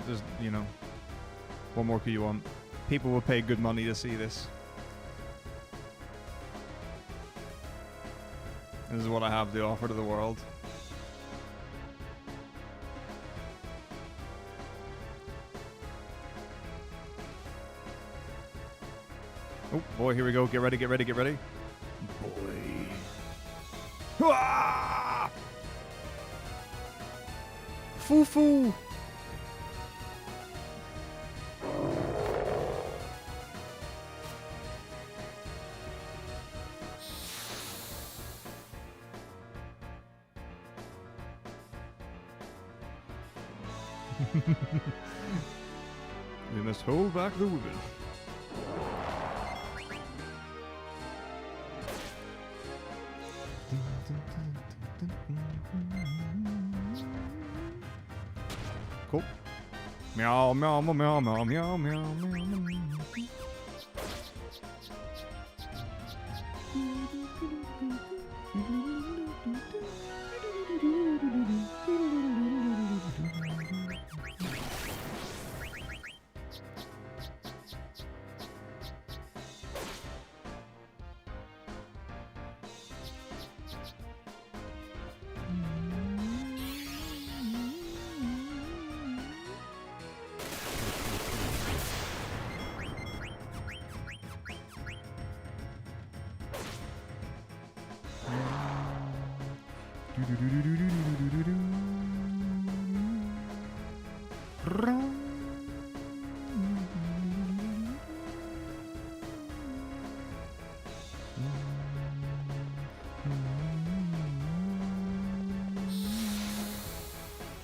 Just, you know, what more could you want? People will pay good money to see this. This is what I have to offer to the world. Oh boy, here we go. Get ready, get ready, get ready. Boy. Ah! Foo-foo! We must hold back the women. Cool. Meow, meow, meow, meow, meow, meow, meow, meow.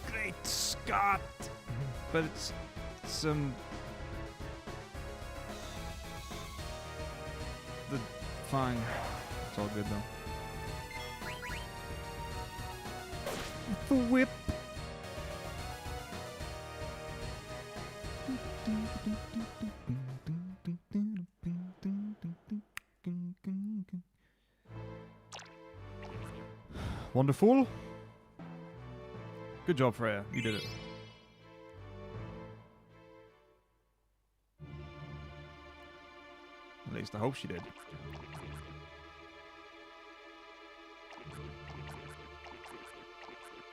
Great Scott! But it's some... Fine. It's all good though. The whip! Wonderful. Good job, Freya. You did it. At least I hope she did.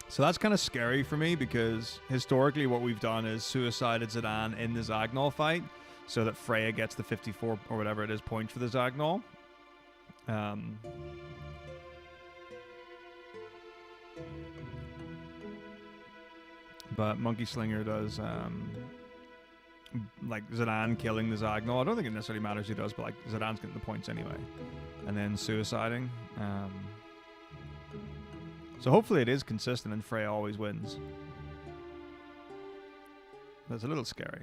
So that's kind of scary for me because historically what we've done is suicided Zidane in the Zagnol fight so that Freya gets the 54 or whatever it is points for the Zagnol. But Monkey Slinger does like Zidane killing the Zagnol. I don't think it necessarily matters who does, but like Zidane's getting the points anyway. And then suiciding. So hopefully it is consistent and Freya always wins. That's a little scary.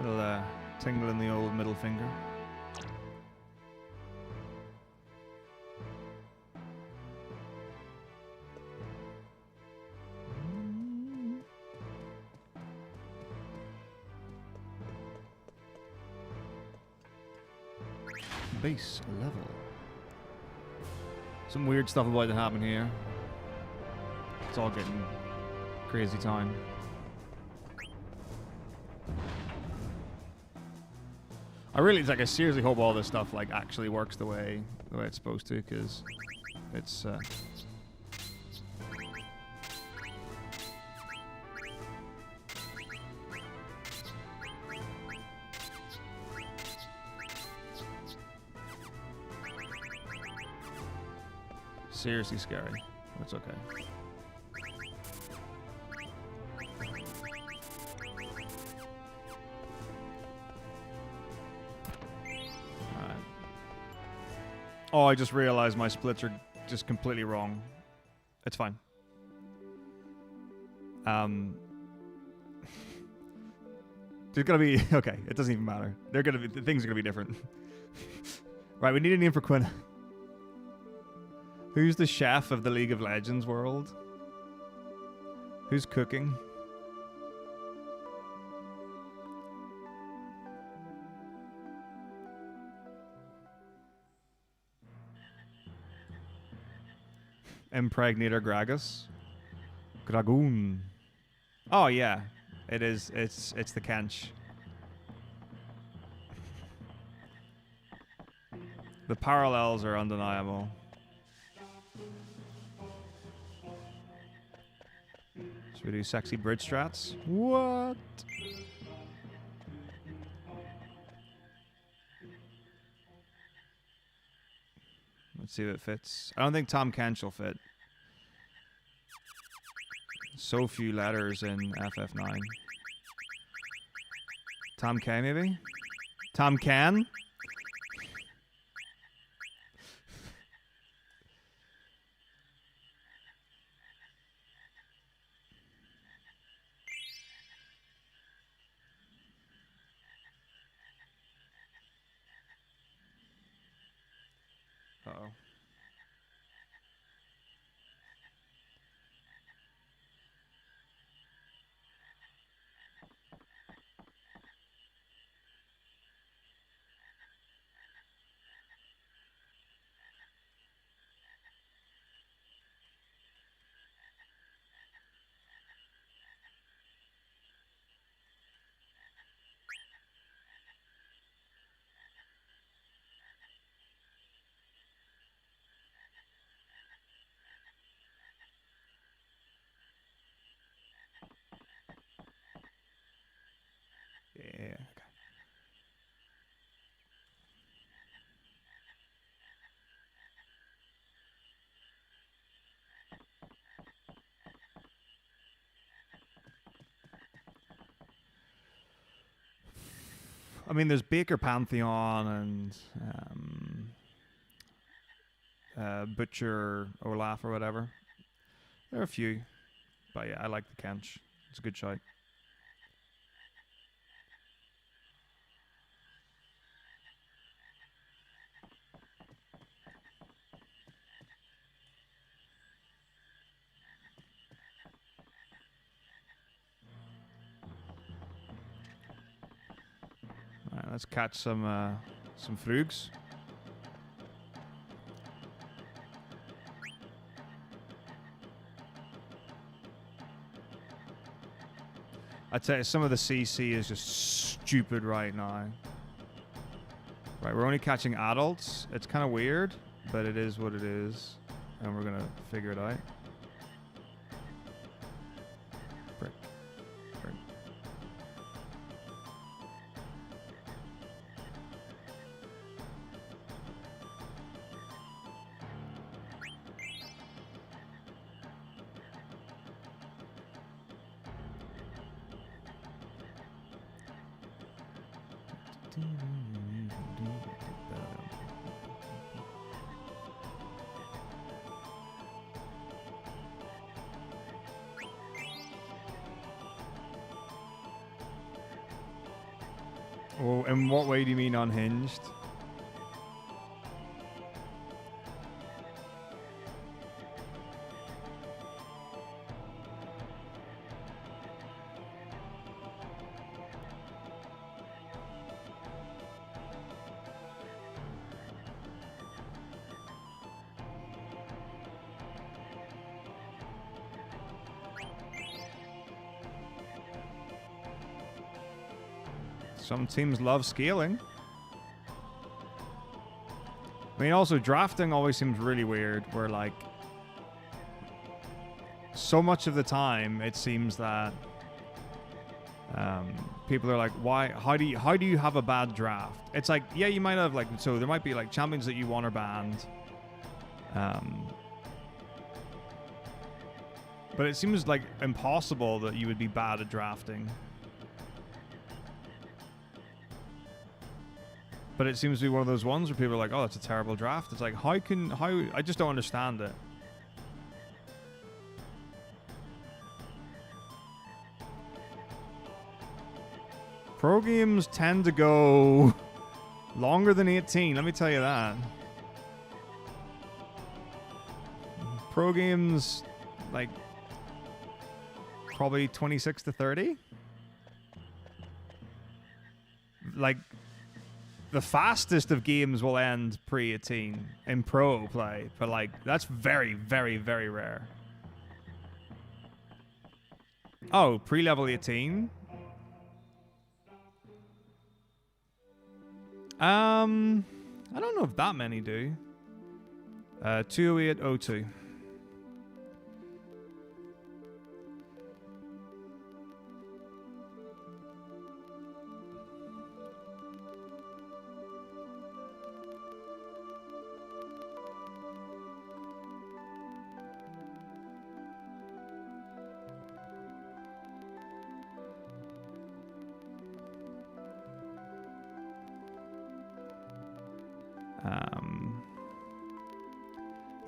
Little tingle in the old middle finger. Base level. Some weird stuff about to happen here. It's all getting crazy time. I seriously hope all this stuff like actually works the way it's supposed to, because it's seriously scary. It's okay. Oh, I just realized my splits are just completely wrong. It's fine. There's gonna be... Okay, it doesn't even matter. They're gonna be... Things are gonna be different. Right, we need a name for Quinn. Who's the chef of the League of Legends world? Who's cooking? Impregnator Gragas. Dragoon. Oh yeah. It is. It's the Kench. The parallels are undeniable. Should we do sexy bridge strats? What? Let's see if it fits. I don't think Tom Kench will fit. So few letters in FF9. Tom K, maybe? Tom Can? Uh-oh. Yeah. Okay. I mean, there's Baker Pantheon and Butcher Olaf or whatever. There are a few, but yeah, I like the Kench. It's a good shout. All right, let's catch some frugs. I tell you, some of the CC is just stupid right now. Right, we're only catching adults. It's kind of weird, but it is what it is, and we're gonna figure it out. Brick. Brick. Oh, in what way do you mean unhinged? Some teams love scaling. I mean, also drafting always seems really weird, where like so much of the time it seems that people are like, why? How do you have a bad draft? It's like, yeah, you might have like, so there might be like champions that you want are banned, but it seems like impossible that you would be bad at drafting. But it seems to be one of those ones where people are like, oh, that's a terrible draft. It's like, how, I just don't understand it. Pro games tend to go longer than 18, let me tell you that. Pro games, like, probably 26 to 30. Like, the fastest of games will end pre-18 in pro play, but like that's very, very, very rare. Oh, pre-level 18? I don't know if that many do. 20802.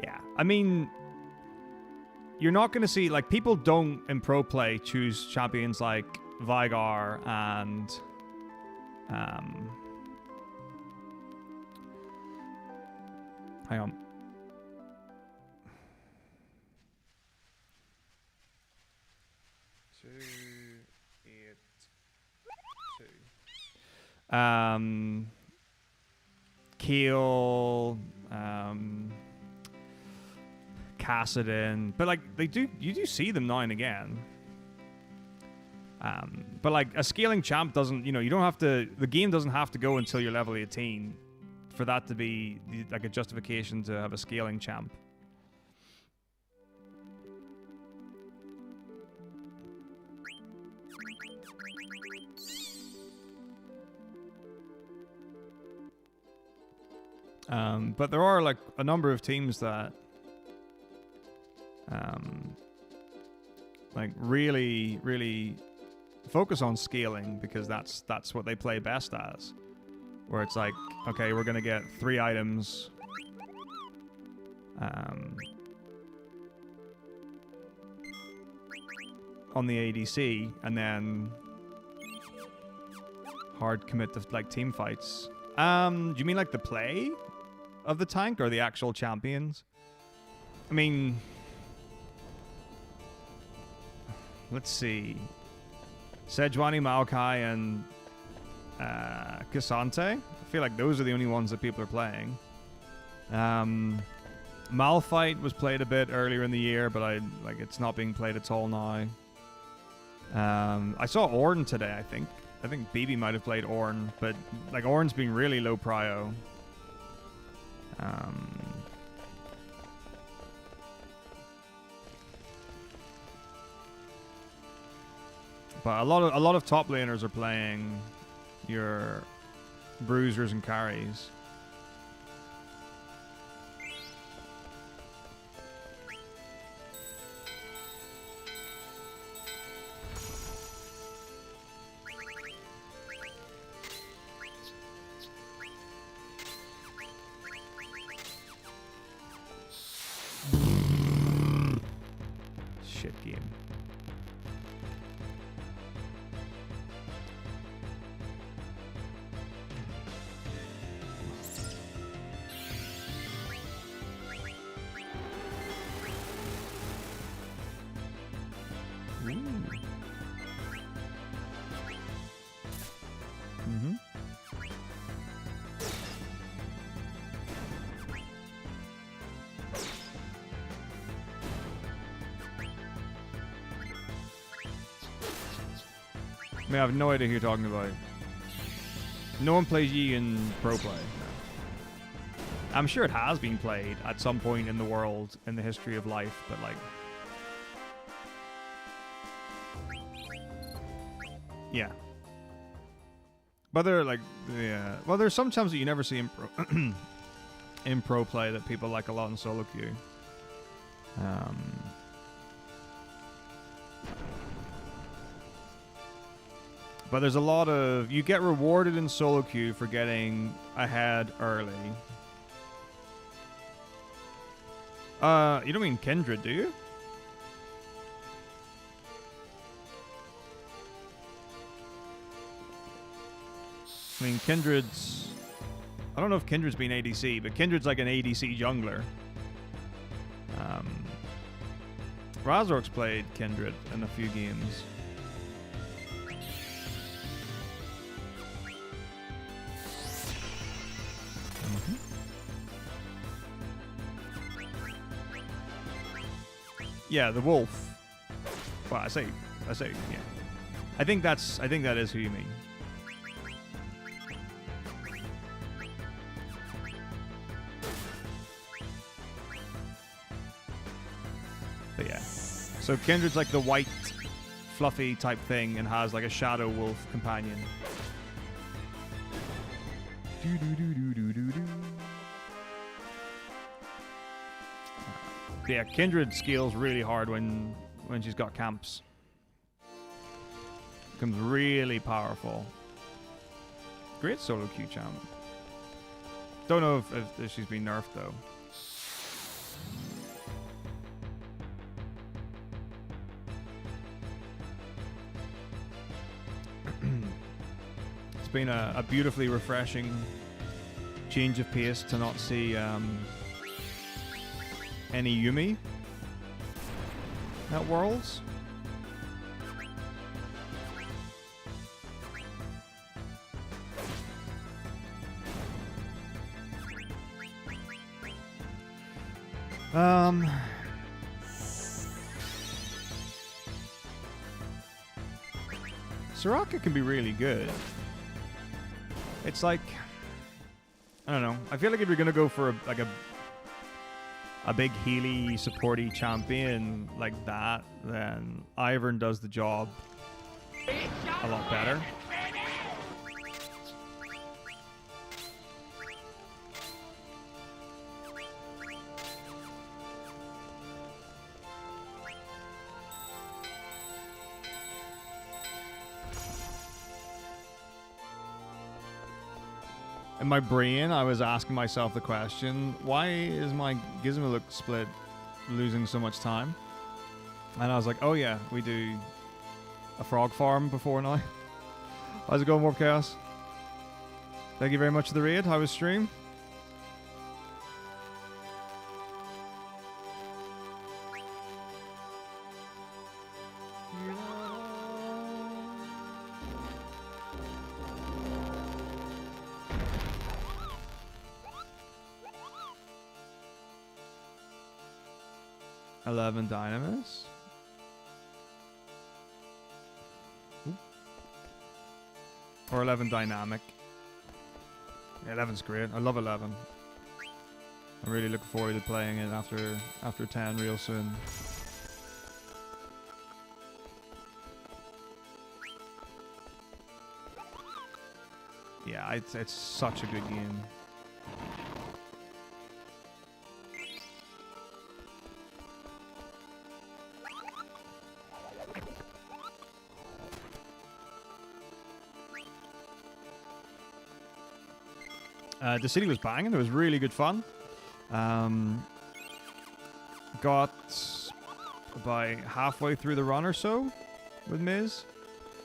Yeah, I mean, you're not going to see, like, people don't in pro play choose champions like Vigar and hang on. Keel, Cassidin, but like you do see them now and again. But like a scaling champ doesn't, you don't have to. The game doesn't have to go until you're level 18 for that to be like a justification to have a scaling champ. But there are like a number of teams that like really focus on scaling because that's what they play best as. Where it's like, okay, we're gonna get 3 items. On the ADC, and then hard commit to like team fights. Do you mean like the play of the tank or the actual champions? I mean, let's see. Sejuani, Maokai, and Cassante. I feel like those are the only ones that people are playing. Malphite was played a bit earlier in the year, but it's not being played at all now. I saw Ornn today, I think. I think BB might have played Ornn, but like Ornn's being really low prio. But a lot of top laners are playing your bruisers and carries. Shit game. I mean, I have no idea who you're talking about. No one plays Yi in pro play. No. I'm sure it has been played at some point in the world, in the history of life, but like... Yeah. But they're like... Yeah. Well, there's some times that you never see in pro, in pro play that people like a lot in solo queue. But there's a lot of... You get rewarded in solo queue for getting ahead early. You don't mean Kindred, do you? I mean, Kindred's... I don't know if Kindred's been ADC, but Kindred's like an ADC jungler. Razork's played Kindred in a few games. Yeah, the wolf. Well, I say, yeah. I think that is who you mean. But yeah. So Kindred's like the white, fluffy type thing and has like a shadow wolf companion. Yeah, Kindred scales really hard when she's got camps. Becomes really powerful. Great solo queue champ. Don't know if she's been nerfed though. It's been a beautifully refreshing change of pace to not see any Yumi at Worlds. Soraka can be really good. It's like, I don't know. I feel like if you're gonna go for a big healy, supporty champion like that, then Ivern does the job a lot better. In my brain, I was asking myself the question, why is my Gizmo split losing so much time? And I was like, oh yeah, we do a frog farm before now. How's it going, Warp Chaos? Thank you very much for the raid. How was stream? Dynamis. Ooh. Or 11 Dynamic. Yeah, 11's great. I love 11. I'm really looking forward to playing it after 10 real soon. Yeah, it's such a good game. The city was banging. It was really good fun. Got about halfway through the run or so with Miz.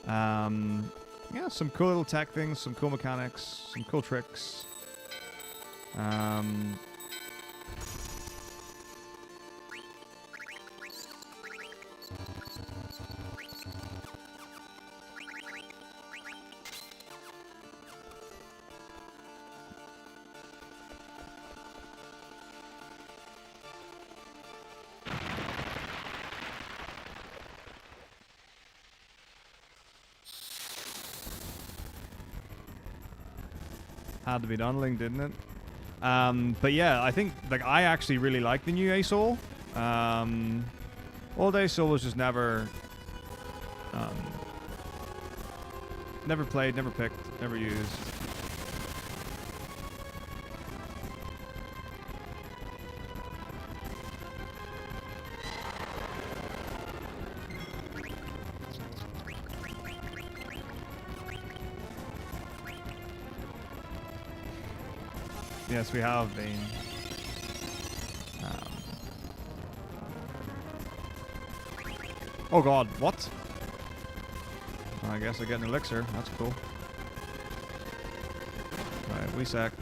Yeah, some cool little tech things, some cool mechanics, some cool tricks. Had to be done, Link, didn't it? But yeah, I think like I actually really like the new A-Soul. Old A-Soul was just never played, never picked, never used. Yes, we have been. Oh god, what? I guess I get an elixir. That's cool. Alright, we sec.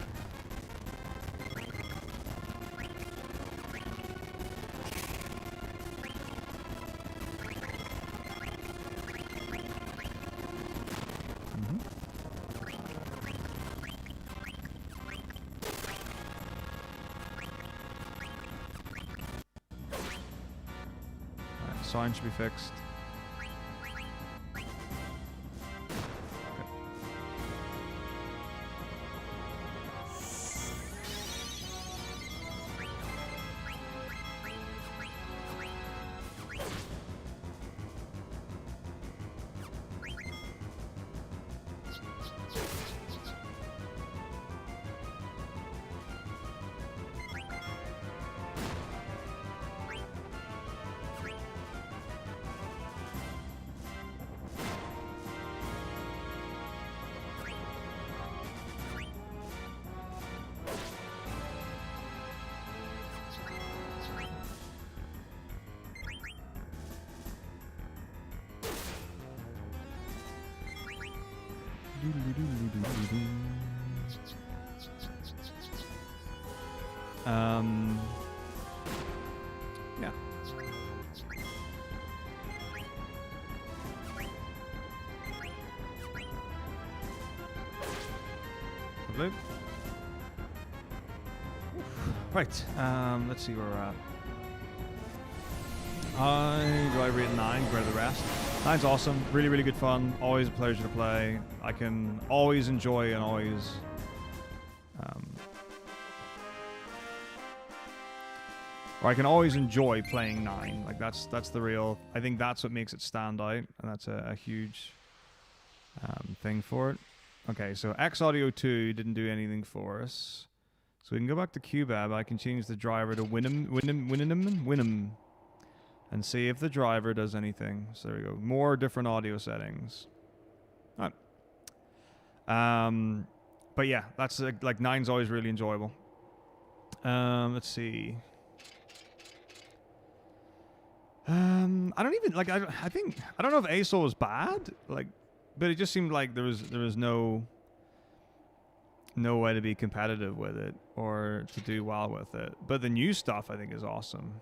Sign should be fixed. Yeah. Lovely. Right, let's see where we're at. Do I rate 9 compared to the rest? 9's awesome, really, really good fun, always a pleasure to play. I can always enjoy and always... or I can always enjoy playing 9. Like, that's the real... I think that's what makes it stand out, and that's a huge thing for it. Okay, so X Audio 2 didn't do anything for us. So we can go back to Cubab. I can change the driver to Winnem, and see if the driver does anything. So there we go. More different audio settings. All right. But yeah, that's like 9's always really enjoyable. Let's see. I don't even like. I think I don't know if ASOL was bad. Like, but it just seemed like there was no way to be competitive with it or to do well with it. But the new stuff I think is awesome.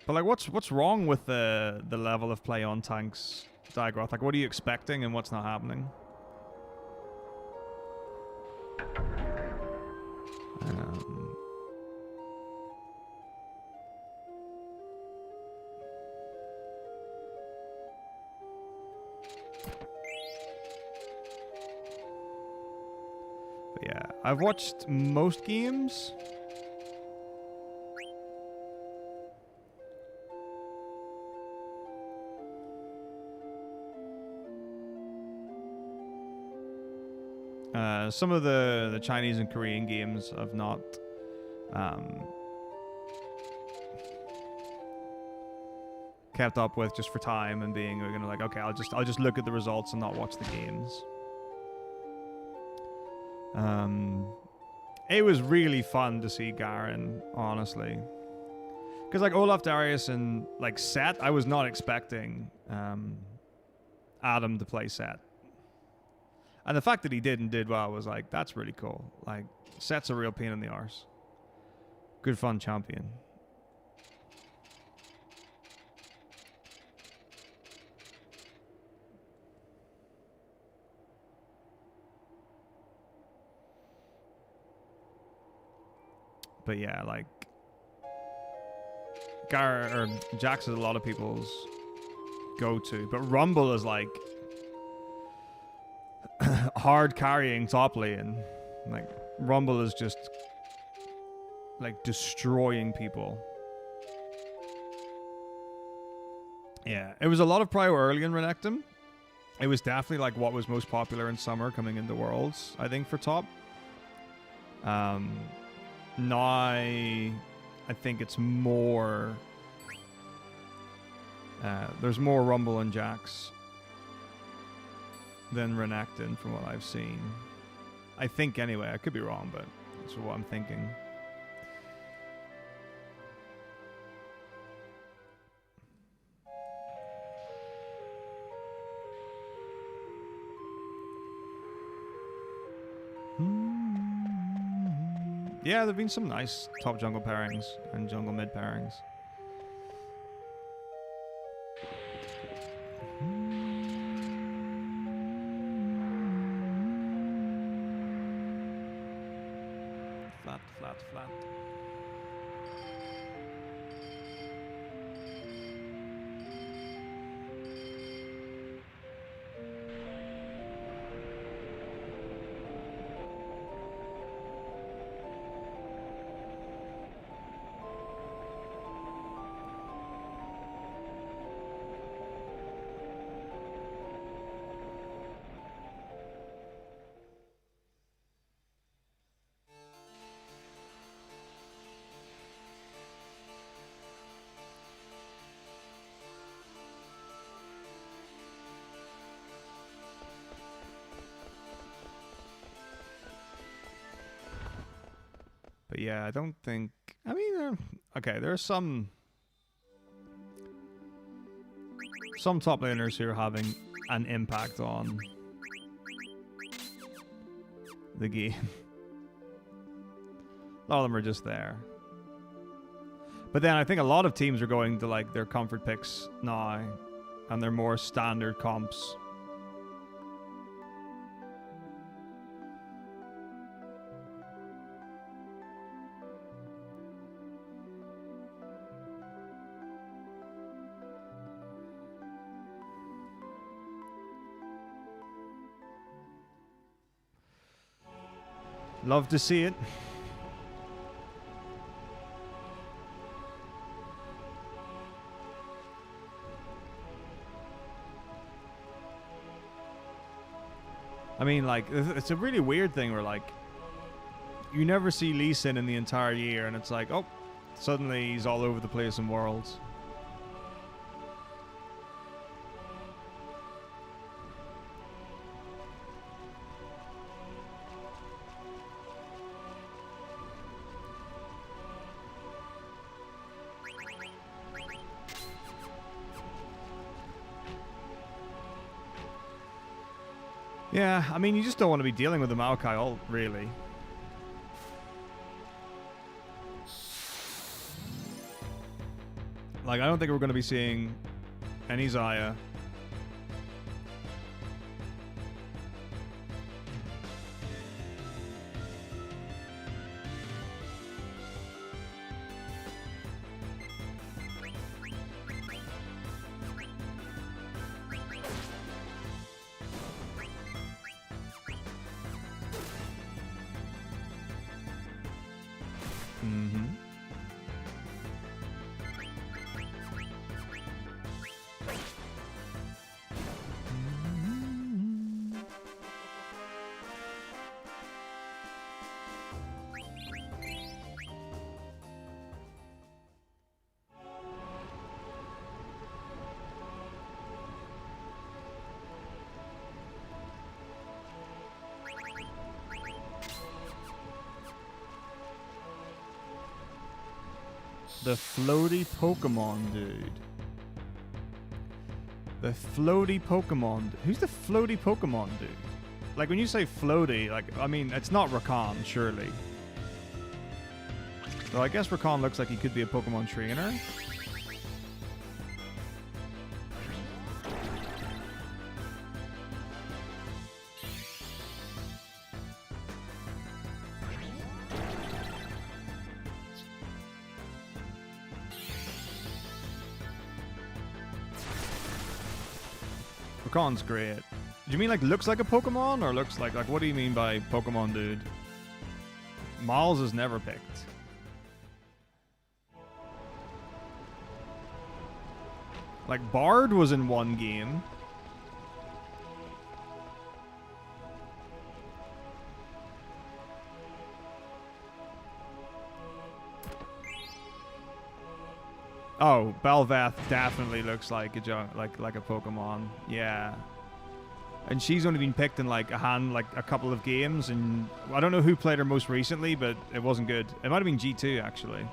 But like, what's wrong with the level of play on tanks, Diagroth? Like, what are you expecting and what's not happening? But yeah, I've watched most games. Some of the Chinese and Korean games I've not kept up with just for time and being gonna like, okay, I'll just look at the results and not watch the games. It was really fun to see Garen, honestly, because like Olaf, Darius, and like Set, I was not expecting Adam to play Set. And the fact that he did and did well was like, that's really cool. Like, Set's a real pain in the arse. Good fun champion. But yeah, like, Jax is a lot of people's go-to. But Rumble is like hard carrying top lane. Like, Rumble is just like destroying people. Yeah, it was a lot of prio early in Renekton. It was definitely like what was most popular in summer coming into Worlds, I think, for top. Now I think it's more there's more Rumble and Jax than Renekton from what I've seen. I think anyway. I could be wrong, but that's what I'm thinking. Yeah, there've been some nice top jungle pairings and jungle mid pairings. Flat. But yeah, I don't think... I mean, okay, there are some some top laners who are having an impact on the game. A lot of them are just there. But then I think a lot of teams are going to like their comfort picks now, and they're more standard comps. Love to see it. I mean, like, it's a really weird thing where, like, you never see Lee Sin in the entire year, and it's like, oh, suddenly he's all over the place in Worlds. Yeah, I mean, you just don't want to be dealing with the Maokai ult, really. Like, I don't think we're going to be seeing any Xayah. The floaty Pokemon dude. The floaty Pokemon. Who's the floaty Pokemon dude? Like, when you say floaty, like, I mean, it's not Rakan, surely. Well, I guess Rakan looks like he could be a Pokemon trainer. Rakan's great. Do you mean like looks like a Pokemon, or looks like what do you mean by Pokemon dude? Miles is never picked. Like Bard was in one game. Oh, Belvath definitely looks like a Pokemon. Yeah. And she's only been picked in like a couple of games, and I don't know who played her most recently, but it wasn't good. It might have been G2 actually.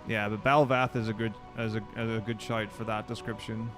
Yeah, but Belvath is a good shout for that description.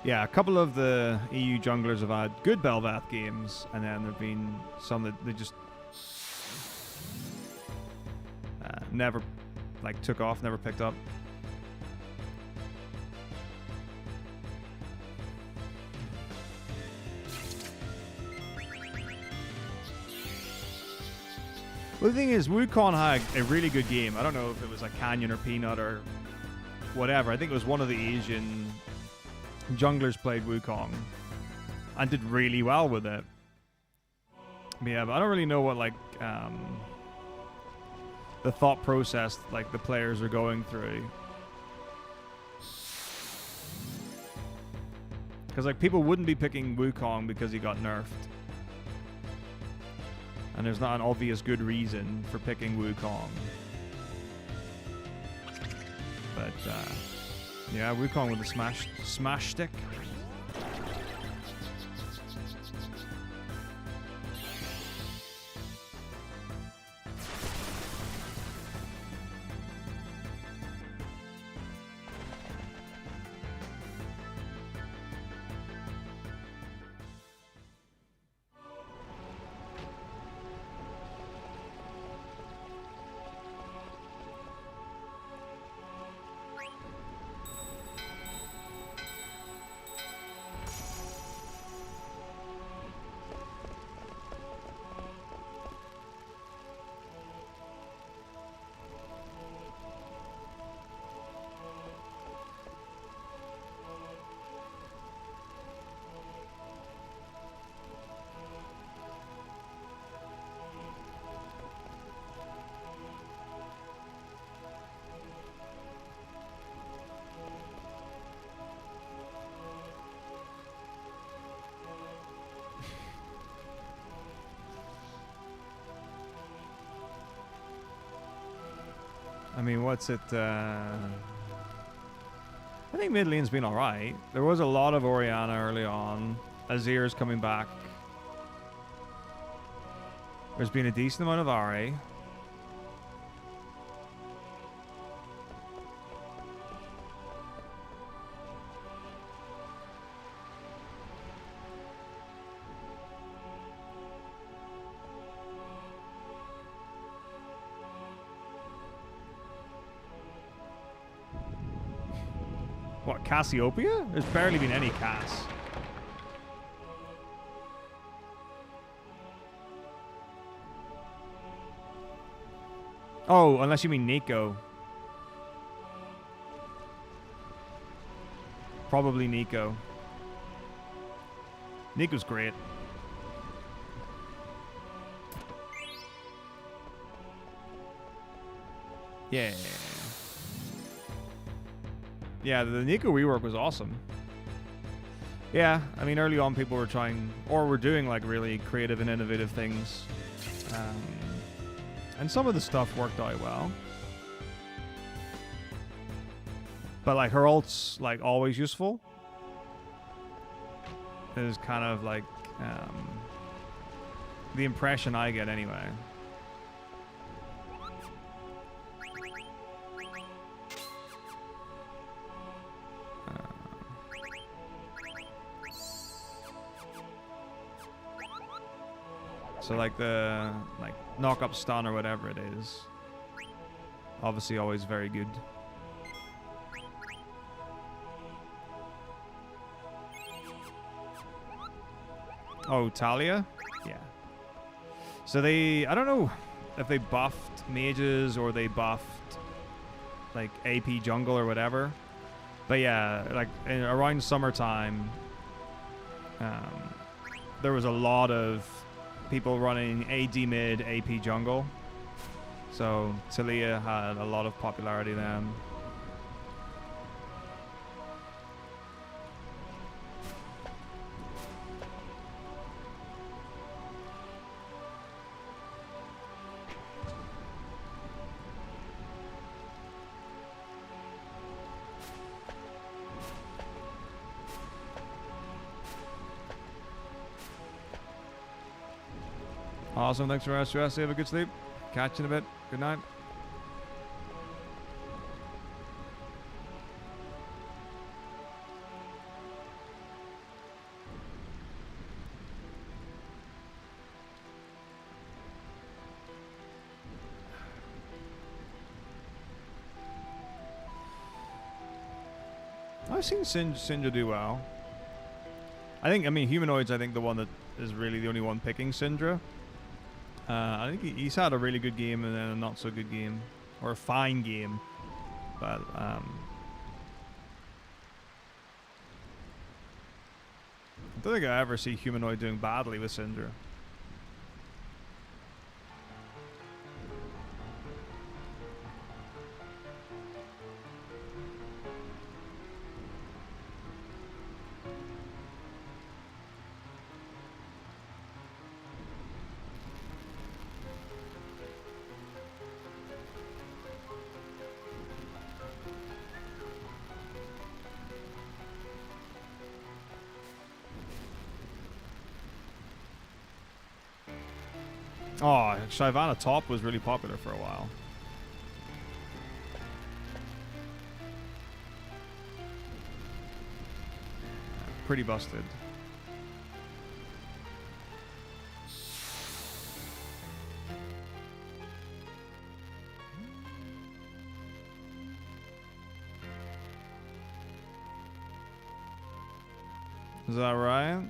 Yeah, a couple of the EU junglers have had good Belvath games, and then there have been some that they just never like took off, never picked up. Well, the thing is, Wukong had a really good game. I don't know if it was like Canyon or Peanut or whatever. I think it was one of the Asian junglers played Wukong and did really well with it. Yeah, but I don't really know what like the thought process like the players are going through. Because like people wouldn't be picking Wukong because he got nerfed. And there's not an obvious good reason for picking Wukong. But yeah, Wukong with the smash stick. I mean, what's it? I think mid lane's been alright. There was a lot of Orianna early on. Azir's coming back. There's been a decent amount of Ahri. What, Cassiopeia? There's barely been any Cass. Oh, unless you mean Nico. Probably Nico. Nico's great. Yeah. Yeah, the Nico rework was awesome. Yeah, I mean, early on people were trying, or were doing like really creative and innovative things. And some of the stuff worked out well. But like her ult's like always useful. Is kind of like the impression I get anyway. So like the knock up stun or whatever it is, obviously always very good. Oh, Talia? Yeah. So they, I don't know if they buffed mages or they buffed like AP jungle or whatever. But yeah, like around summertime, there was a lot of people running AD mid, AP jungle. So Talia had a lot of popularity then. Awesome, thanks for rest. Have a good sleep. Catch you in a bit. Good night. I've seen Syndra do well. I mean, Humanoid's, I think, the one that is really the only one picking Syndra. I think he's had a really good game and then a not so good game, or a fine game, but I don't think I ever see Humanoid doing badly with Syndra. Oh, Shyvana Top was really popular for a while. Pretty busted. Is that right?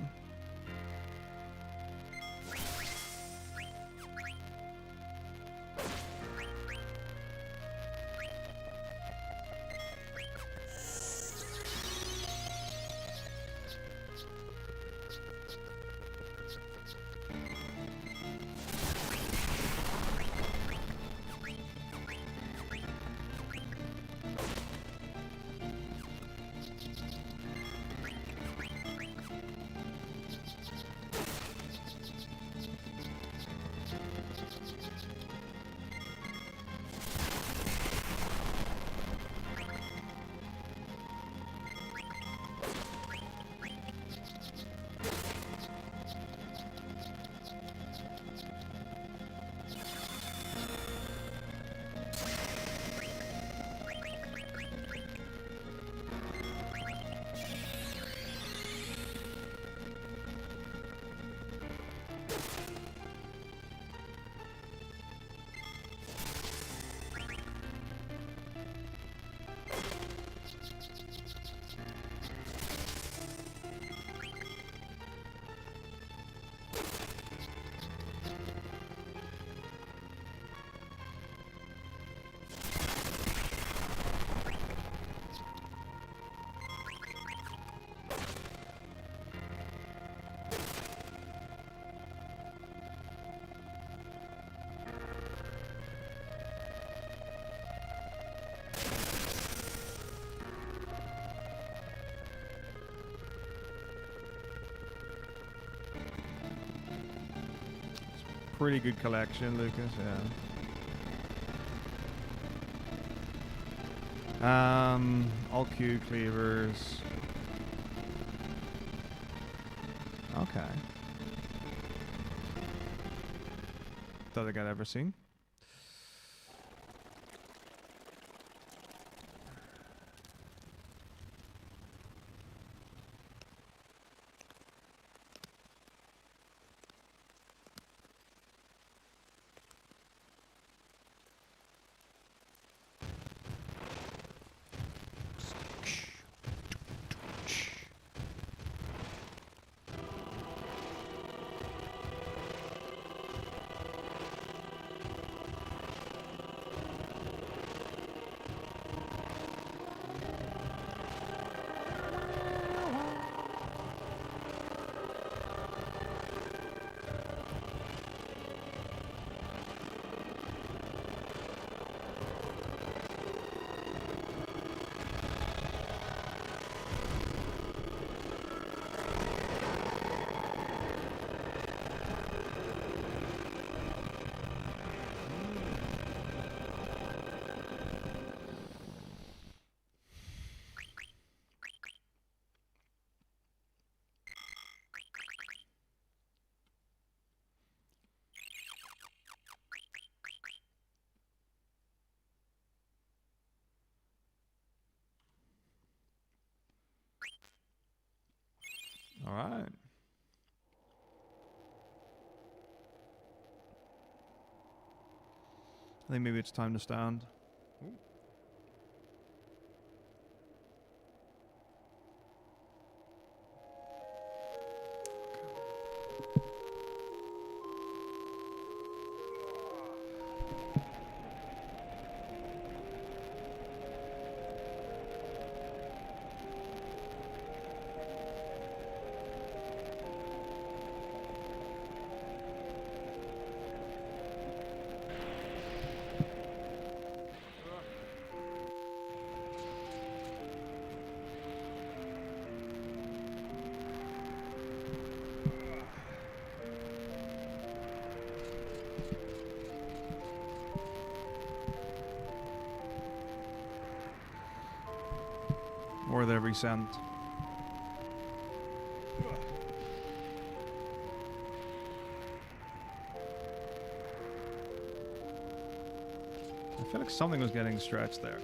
Pretty good collection, Lucas, yeah. All Q cleavers. Okay. Don't think I'd ever seen. All right. I think maybe it's time to stand. Ooh. Worth every cent. I feel like something was getting stretched there.